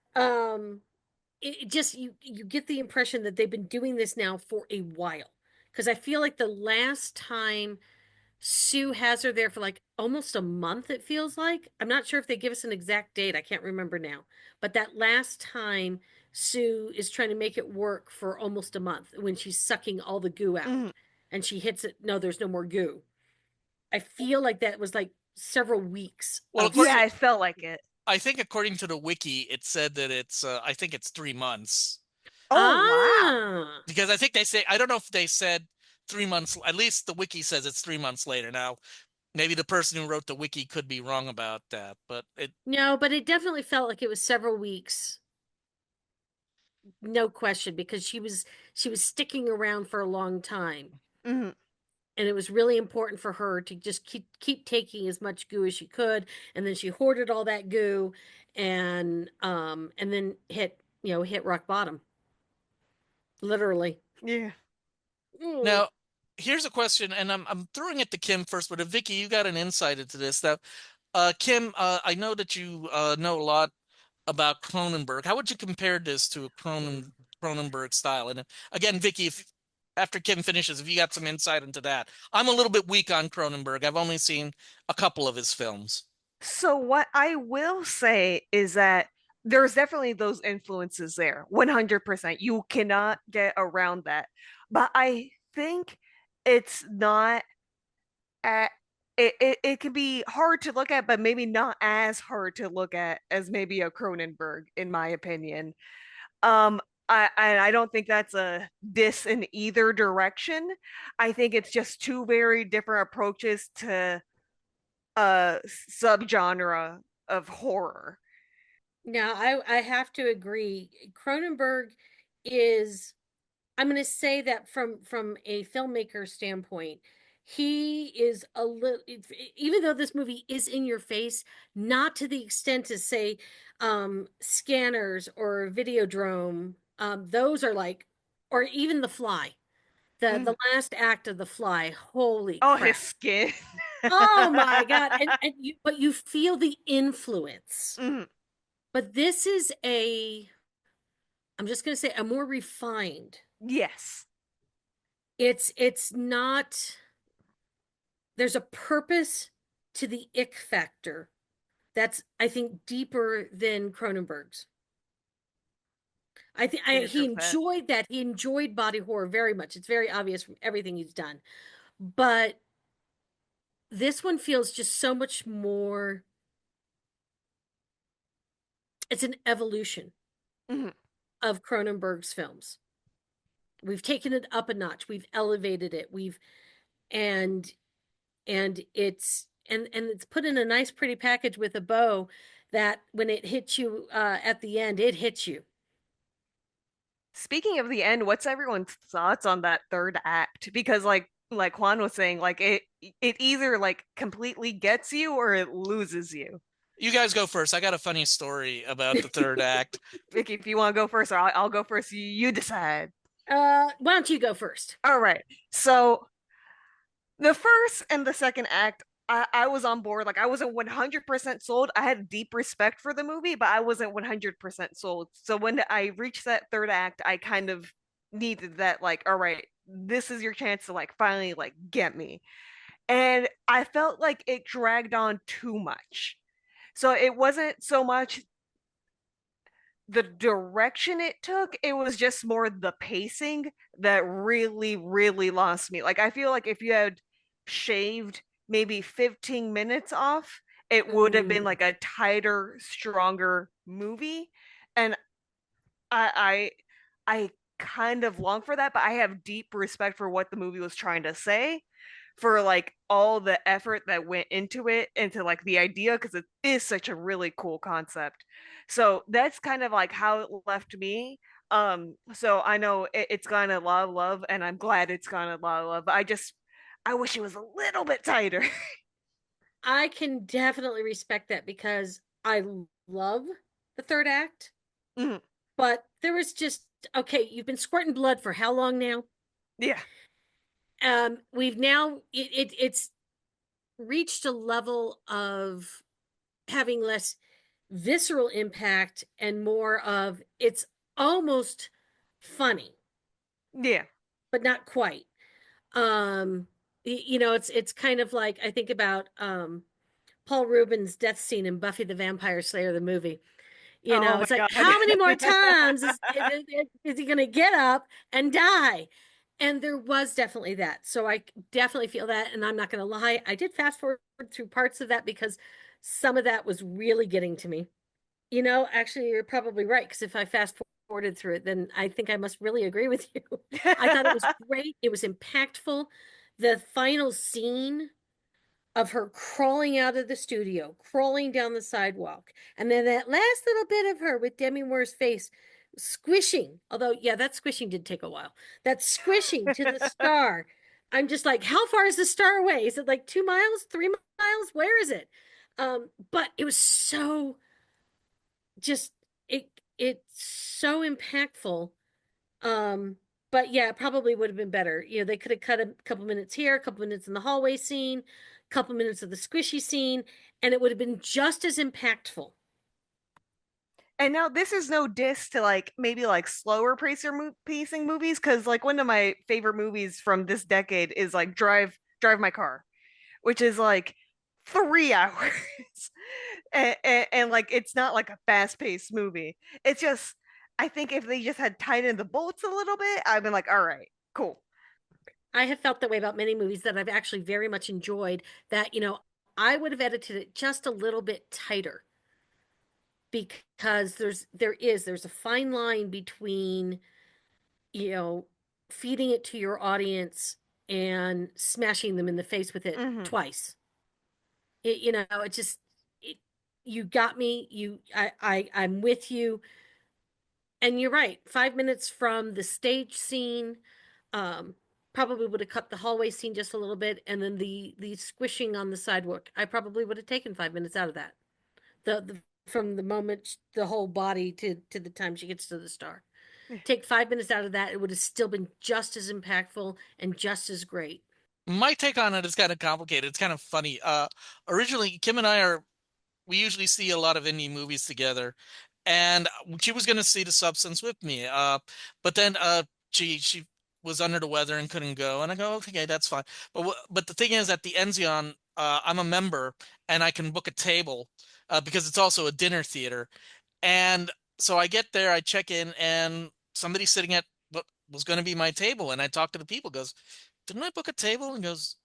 it just you get the impression that they've been doing this now for a while. Because I feel like the last time Sue has her there for like almost a month, it feels like. I'm not sure if they give us an exact date. I can't remember now. But that last time Sue is trying to make it work for almost a month when she's sucking all the goo out and she hits it. No, there's no more goo. I feel like that was like several weeks. Well, yeah, I felt like it. I think according to the wiki, it said that it's, I think it's 3 months. Oh, wow. Because I think they say, I don't know if they said 3 months, at least the wiki says it's 3 months later. Now, maybe the person who wrote the wiki could be wrong about that, but No, but it definitely felt like it was several weeks. No question, because she was sticking around for a long time. Mm-hmm. And it was really important for her to just keep taking as much goo as she could, and then she hoarded all that goo and then hit rock bottom. Literally. Yeah. Now, here's a question, and I'm throwing it to Kim first, but Vicky, you got an insight into this. Now, Kim, I know that you know a lot about Cronenberg. How would you compare this to a Cronenberg style? And again, Vicky, if after Kim finishes, if you got some insight into that. I'm a little bit weak on Cronenberg. I've only seen a couple of his films. So what I will say is that there's definitely those influences there. 100%. You cannot get around that. But I think it's not it can be hard to look at, but maybe not as hard to look at as maybe a Cronenberg, in my opinion. I don't think that's a diss in either direction. I think it's just two very different approaches to a subgenre of horror. Now, I have to agree. Cronenberg is, I'm going to say that from a filmmaker standpoint, he is a little, even though this movie is in your face, not to the extent to say Scanners or Videodrome. Those are like, or even The Fly, the last act of The Fly. Holy crap. His skin. Oh my God. But you feel the influence. Mm-hmm. But this is a I'm just going to say a more refined. Yes. It's not, there's a purpose to the ick factor that's, I think, deeper than Cronenberg's. I think he enjoyed that. He enjoyed body horror very much. It's very obvious from everything he's done. But this one feels just so much more. It's an evolution of Cronenberg's films. We've taken it up a notch. We've elevated it. And it's put in a nice, pretty package with a bow that when it hits you at the end, it hits you. Speaking of the end, what's everyone's thoughts on that third act? Because like Juan was saying, like it either like completely gets you or it loses you. You guys go first. I got a funny story about the third act. Vicky, if you want to go first, or I'll go first. You decide. Why don't you go first? All right. So the first and the second act, I was on board. Like I wasn't 100% sold. I had deep respect for the movie, but I wasn't 100% sold. So when I reached that third act, I kind of needed that, like, all right, this is your chance to like finally like get me. And I felt like it dragged on too much. So it wasn't so much the direction it took, it was just more the pacing that really, really lost me. Like I feel like if you had shaved maybe 15 minutes off, it would have been like a tighter, stronger movie. And I kind of long for that, but I have deep respect for what the movie was trying to say, for like all the effort that went into it, into like the idea, because it is such a really cool concept. So that's kind of like how it left me. So I know it's gotten a lot of love, and I'm glad it's gotten a lot of love. I wish it was a little bit tighter. I can definitely respect that because I love the third act. But there was just, okay, you've been squirting blood for how long now? Yeah. We've now it's reached a level of having less visceral impact and more of, it's almost funny. Yeah. But not quite. It's kind of like, I think about Paul Rubin's death scene in Buffy the Vampire Slayer, the movie. It's like, how many more times is he going to get up and die? And there was definitely that. So I definitely feel that. And I'm not going to lie, I did fast forward through parts of that because some of that was really getting to me. Actually, you're probably right. Because if I fast forwarded through it, then I think I must really agree with you. I thought it was great. It was impactful. The final scene of her crawling out of the studio, crawling down the sidewalk, and then that last little bit of her with Demi Moore's face squishing. Although, yeah, that squishing did take a while. That squishing to the star. I'm just like, how far is the star away? Is it like 2 miles, 3 miles? Where is it? But it was so just it's so impactful. But yeah, it probably would have been better. They could have cut a couple minutes here, a couple minutes in the hallway scene, a couple minutes of the squishy scene, and it would have been just as impactful. And now this is no diss to like maybe like slower pacing movies, because like one of my favorite movies from this decade is like Drive My Car, which is like 3 hours. and like it's not like a fast-paced movie. It's just, I think if they just had tightened the bolts a little bit, I've been like, all right, cool. I have felt that way about many movies that I've actually very much enjoyed, that I would have edited it just a little bit tighter, because there's a fine line between feeding it to your audience and smashing them in the face with it twice. It just, you got me. I'm with you. And you're right. 5 minutes from the stage scene, probably would have cut the hallway scene just a little bit, and then the squishing on the sidewalk, I probably would have taken 5 minutes out of that. The from the moment the whole body to the time she gets to the star. Take 5 minutes out of that, it would have still been just as impactful and just as great. My take on it is kind of complicated. It's kind of funny. Originally, Kim and I we usually see a lot of indie movies together. and she was going to see The Substance with me. But then she was under the weather and couldn't go, and I go, okay, that's fine. But the thing is, at the Enzion, I'm a member and I can book a table because it's also a dinner theater. And so I get there, I check in, and somebody's sitting at what was going to be my table, and I talk to the people. Goes, didn't I book a table? And goes,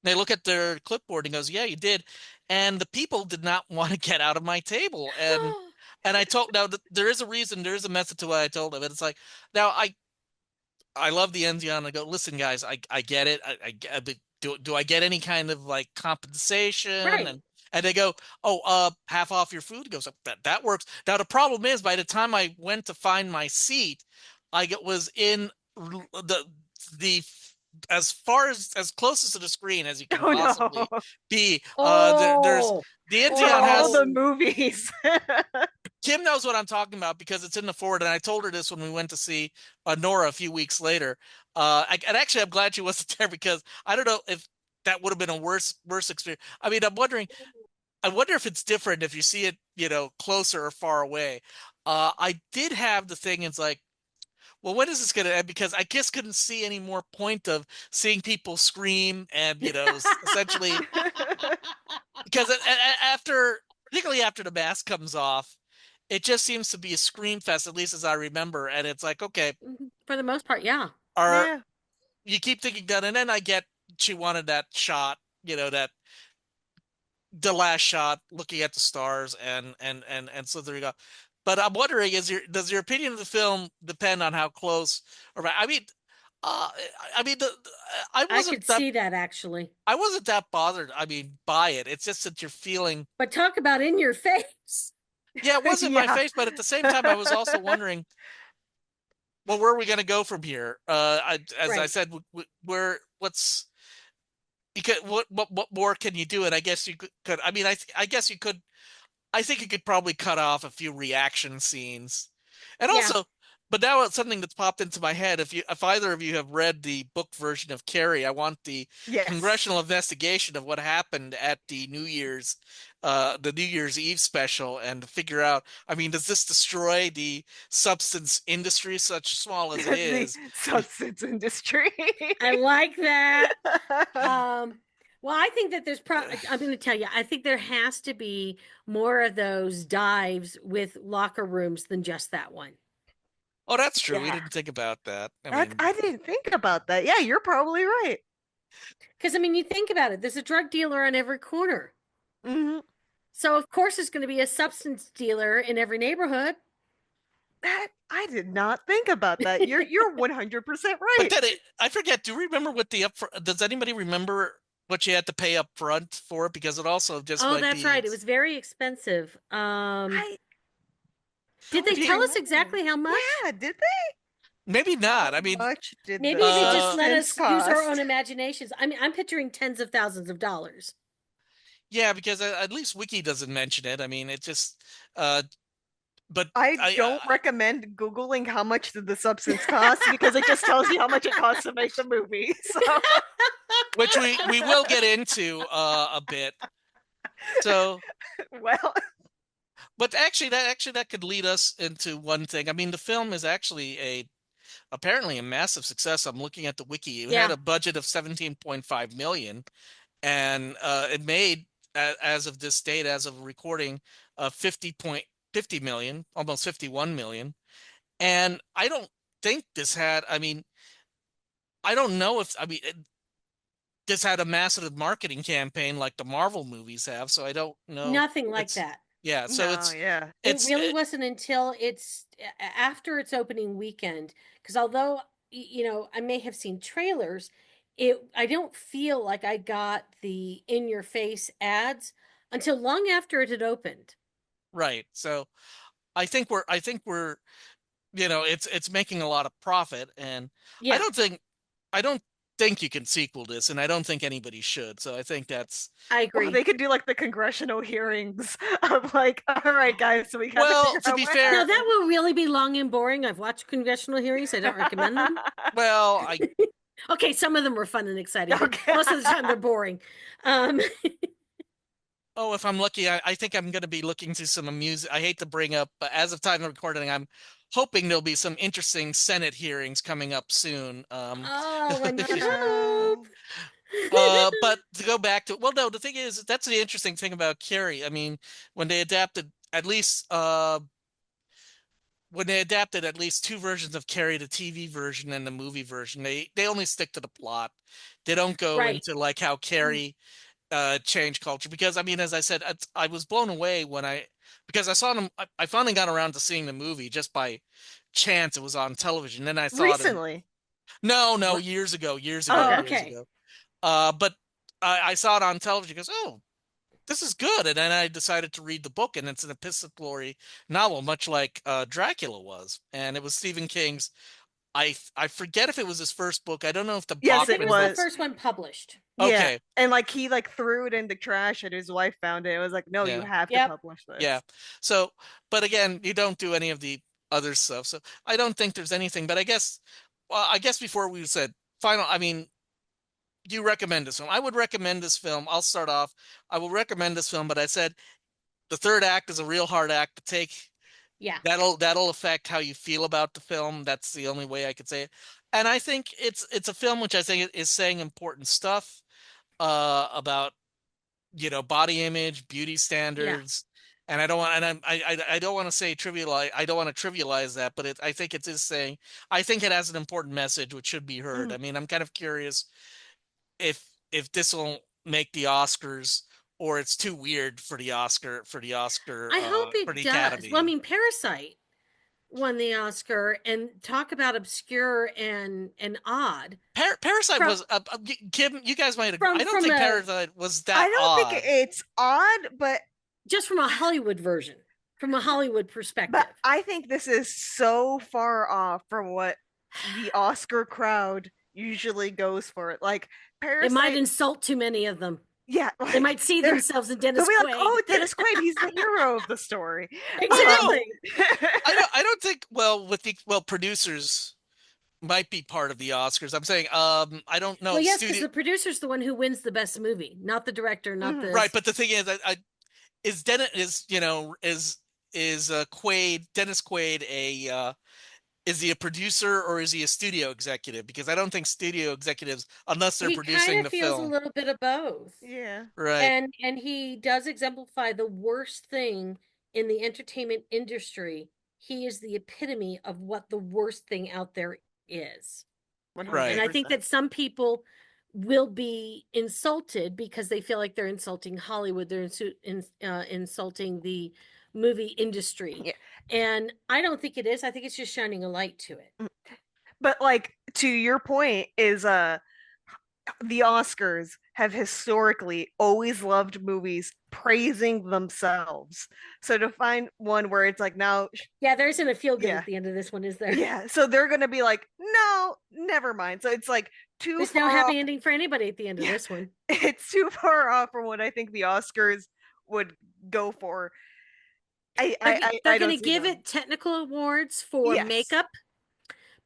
they look at their clipboard and goes, yeah, you did. And the people did not want to get out of my table, and I told now there is a reason, there is a method to what I told them. And it's like now I love the Enzion. I go, listen, guys, I get it. But do I get any kind of like compensation? Right. And they go, oh, half off your food. He goes, that works. Now the problem is, by the time I went to find my seat, was in the as far as closest to the screen as you can possibly be. There's the Enzion all has the movies. Kim knows what I'm talking about because it's in the forward, and I told her this when we went to see Nora a few weeks later. And actually, I'm glad she wasn't there because I don't know if that would have been a worse experience. I mean, I wonder if it's different if you see it, closer or far away. I did have the thing. It's like, well, when is this going to end? Because I just couldn't see any more point of seeing people scream and, essentially, because particularly after the mask comes off, it just seems to be a scream fest, at least as I remember. And it's like, okay, for the most part, yeah. You keep thinking that, and then I get she wanted that shot, that the last shot looking at the stars, and so there you go. But I'm wondering, does your opinion of the film depend on how close? I could see that actually. I wasn't that bothered. I mean, by it. It's just that you're feeling. But talk about in your face. Yeah, it wasn't my face, but at the same time, I was also wondering, well, where are we going to go from here? I said, what's what more can you do? And I guess you could. I mean, I guess you could. I think you could probably cut off a few reaction scenes, and also, but now it's something that's popped into my head. If either of you have read the book version of Carrie, I want the congressional investigation of what happened at the New Year's Eve special, and to figure out. I mean, does this destroy the substance industry, such small as it is? Substance industry. I like that. Well, I think that I'm going to tell you, I think there has to be more of those dives with locker rooms than just that one. Oh, that's true. We didn't think about that. I didn't think about that. Yeah, you're probably right. Because, I mean, you think about it. There's a drug dealer on every corner. Mm-hmm. So, of course, there's going to be a substance dealer in every neighborhood. I did not think about that. You're 100% right. But then I forget. Do you remember what does anybody remember what you had to pay up front for it? Because it also just that's right. It was very expensive. Did they tell us exactly how much? Yeah, did they? Maybe not. I mean, maybe they just let us use our own imaginations. I mean, I'm picturing tens of thousands of dollars. Yeah, because at least Wiki doesn't mention it. I mean, it just. But I don't recommend Googling how much did the substance cost because it just tells you how much it costs to make the movie. So. Which we will get into a bit. So well, but actually that could lead us into one thing. I mean, the film is actually apparently a massive success. I'm looking at the wiki. It had a budget of 17.5 million, and it made as of this date, as of recording, 50 million, almost 51 million. And I don't think this had, I mean, I don't know if, I mean, this had a massive marketing campaign like the Marvel movies have, so I don't know. Nothing like that. Yeah, so it really wasn't until after its opening weekend, because although, I may have seen trailers, I don't feel like I got the in-your-face ads until long after it had opened. Right. So I think we're it's making a lot of profit, and I don't think you can sequel this, and I don't think anybody should. So I think I agree. Well, they could do like the congressional hearings of like, all right, guys, so we got to be fair. No, that will really be long and boring. I've watched congressional hearings. I don't recommend them. Well, okay, some of them were fun and exciting. Okay. Most of the time they're boring. Oh, if I'm lucky, I think I'm going to be looking to some music. I hate to bring up, but as of time of recording, I'm hoping there'll be some interesting Senate hearings coming up soon. Oh, one can Oh. hope. But to go back to, well, no, the thing is, that's the interesting thing about Carrie. I mean, when they adapted, at least, when they adapted at least two versions of Carrie, the TV version and the movie version, they only stick to the plot. They don't go Right. into like how Carrie changed culture. Because I mean, as I said, I was blown away when because I saw them. I finally got around to seeing the movie just by chance. It was on television. Then I saw it. Recently. No, What? years ago, years ago, Okay. Oh, years okay. ago. But I saw it on television because, oh, this is good. And then I decided to read the book, and it's an epistolary novel, much like Dracula was. And it was Stephen King's. I forget if it was his first book. I don't know if the Yes, I think it it was the was. first one published. Yeah. Okay. And like he like threw it in the trash and his wife found it. It was like, no, you Yeah. have to Yep. publish this. Yeah. So, but again, you don't do any of the other stuff. So I don't think there's anything. But I guess, well, I guess before we said final, I mean, you recommend this film. I would recommend this film. I'll start off. I will recommend this film, but I said the third act is a real hard act to take. Yeah. That'll affect how you feel about the film. That's the only way I could say it. And I think it's a film which I think is saying important stuff about body image, beauty Yeah. standards. And I don't want, and I don't want to say trivialize. I don't want to trivialize that, but I think it is saying. I think it has an important message which should be heard. I mean, I'm kind of curious if this will make the Oscars or it's too weird for the Oscar I hope for it the does. Well, I Academy. mean, Parasite won the Oscar, and talk about obscure and odd Parasite from was Kim. You guys might agree. from I don't from think a Parasite was I that don't think odd. it's odd, but just from a Hollywood version, from a Hollywood perspective. but I think this is so far off from what the Oscar crowd usually goes for. Like It might Parasite, insult too many of them. yeah, They like, might see they're- themselves in they'll Dennis be like, Quaid. "Oh, Dennis Quaid, he's the hero of the story." Exactly. I don't think. Well, producers might be part of the Oscars. I'm saying I don't know Well, if yes, because studio the producer's the one who wins the best movie, not the director, not the right. But the thing is, I is Dennis is Quaid Dennis Quaid a is he a producer or is he a studio executive? Because I don't think studio executives, unless they're he kind producing of the feels a film, little bit of both. Yeah. right? And he does exemplify the worst thing in the entertainment industry. He is the epitome of what the worst thing out there is. Right. And I think that some people will be insulted because they feel like they're insulting Hollywood, they're insulting the movie industry. Yeah. And I don't think it is. I think it's just shining a light to it. But like to your point is the Oscars have historically always loved movies praising themselves. So to find one where it's like now Yeah, there isn't a feel good Yeah. at the end of this one, is there? yeah, so they're gonna be like, no, never mind. So it's like too There's no far happy off. ending for anybody at the end of Yeah. this one. It's too far off from what I think the Oscars would go for. They're I going don't to see give them. it technical awards for Yes. makeup,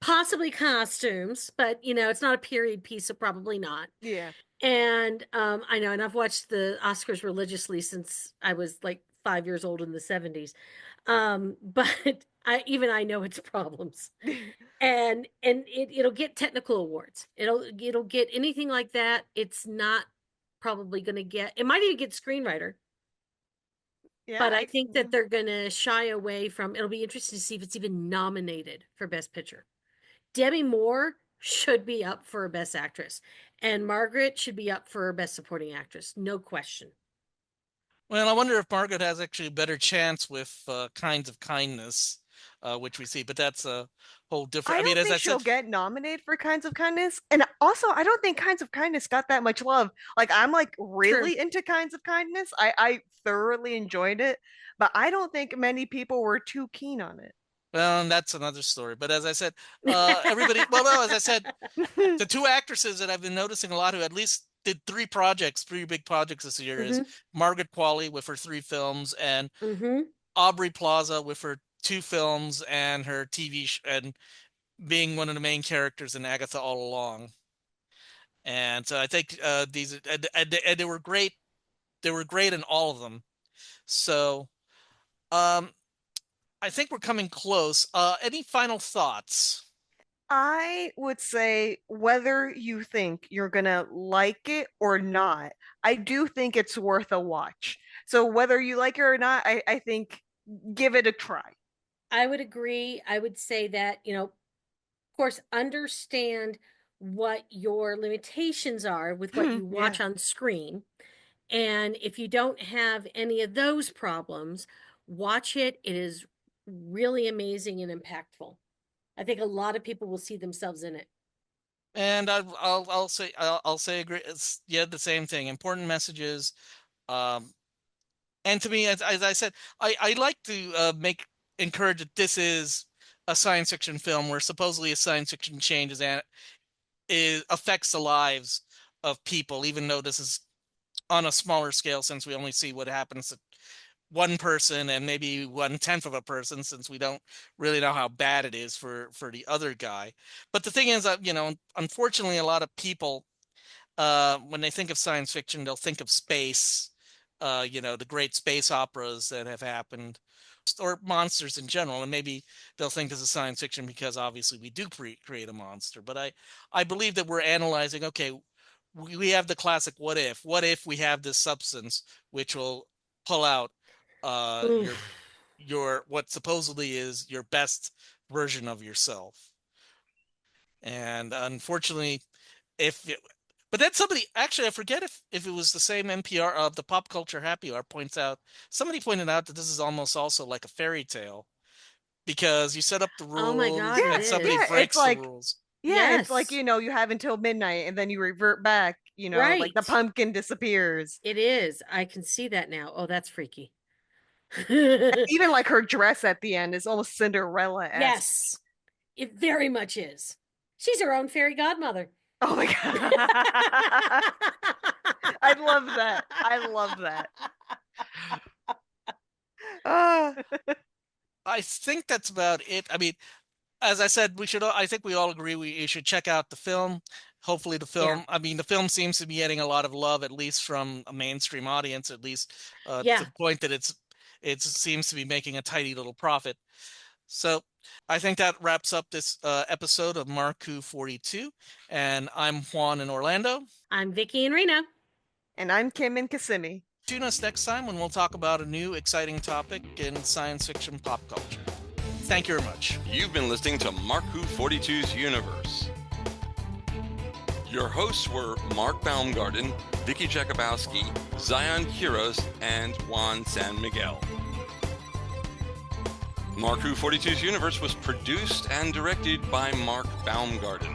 possibly costumes, but it's not a period piece, so probably not. Yeah. And I know, and I've watched the Oscars religiously since I was like 5 years old in the 70s. But I know its problems. And it'll get technical awards. It'll get anything like that. It's not probably going to get. It might even get screenwriter. Yeah. But I think that they're going to shy away from. It'll be interesting to see if it's even nominated for Best Picture. Demi Moore should be up for Best Actress, and Margaret should be up for Best Supporting Actress, no question. Well, I wonder if Margaret has actually a better chance with Kinds of Kindness, which we see, but that's a whole different. I don't mean, as think I she'll said, get nominated for Kinds of Kindness, and also I don't think Kinds of Kindness got that much love. Like I'm like really into Kinds of Kindness. I thoroughly enjoyed it, but I don't think many people were too keen on it. well, that's another story. But as I said, everybody. Well, no, as I said, the two actresses that I've been noticing a lot who at least did three big projects this year is Margaret Qualley with her 3 films and Aubrey Plaza with her 2 films and her and being one of the main characters in Agatha All Along. And so I think these and they were great they were great in all of them. So, I think we're coming close. Any final thoughts? I would say whether you think you're gonna like it or not, I do think it's worth a watch. So whether you like it or not, I think give it a try. I would agree. I would say that, of course, understand what your limitations are with what you Yeah. watch on screen. And if you don't have any of those problems, watch it. It is really amazing and impactful. I think a lot of people will see themselves in it. And I'll say agree. It's the same thing. Important messages. And to me, as I said, I like to encourage that this is a science fiction film where supposedly a science fiction change affects the lives of people, even though this is on a smaller scale, since we only see what happens to one person and maybe 1/10 of a person, since we don't really know how bad it is for the other guy. But the thing is, unfortunately, a lot of people, when they think of science fiction, they'll think of space, the great space operas that have happened, or monsters in general, and maybe they'll think this is science fiction because obviously we do create a monster. But I believe that we're analyzing, okay, we have the classic what if we have this substance which will pull out your what supposedly is your best version of yourself. And unfortunately, but then somebody, actually, I forget if it was the same NPR of the Pop Culture Happy Hour somebody pointed out that this is almost also like a fairy tale, because you set up the Oh my rules God, it and somebody is. Yeah, it's breaks the like rules. yeah, it's like, Yes. you have until midnight and then you revert back, like the Right. pumpkin disappears. It is. I can see that now. Oh, that's freaky. Even like her dress at the end is almost Cinderella-esque. Yes, it very much is. She's her own fairy godmother. Oh my God. I love that. I love that. I think that's about it. I mean, as I said, I think we all agree you should check out the film. Hopefully the film, I mean, the film seems to be getting a lot of love, at least from a mainstream audience, at least to the point that it seems to be making a tidy little profit. So I think that wraps up this episode of Marku 42. And I'm Juan in Orlando. I'm Vicky in Reno. And I'm Kim in Kissimmee. Tune us next time when we'll talk about a new exciting topic in science fiction pop culture. Thank you very much. You've been listening to Marku 42's Universe. Your hosts were Mark Baumgarten, Vicky Jakubowski, Zion Quiros, and Juan Sanmiguel. Marku 42's Universe was produced and directed by Mark Baumgarten.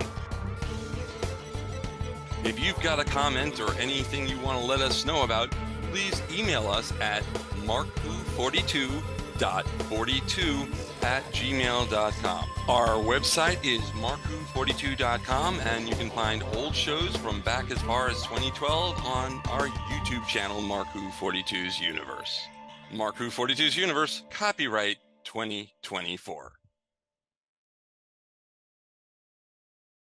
If you've got a comment or anything you want to let us know about, please email us at marku42.42@gmail.com. Our website is marku42.com, and you can find old shows from back as far as 2012 on our YouTube channel, Marku 42's Universe. Marku 42's Universe, copyright 2024.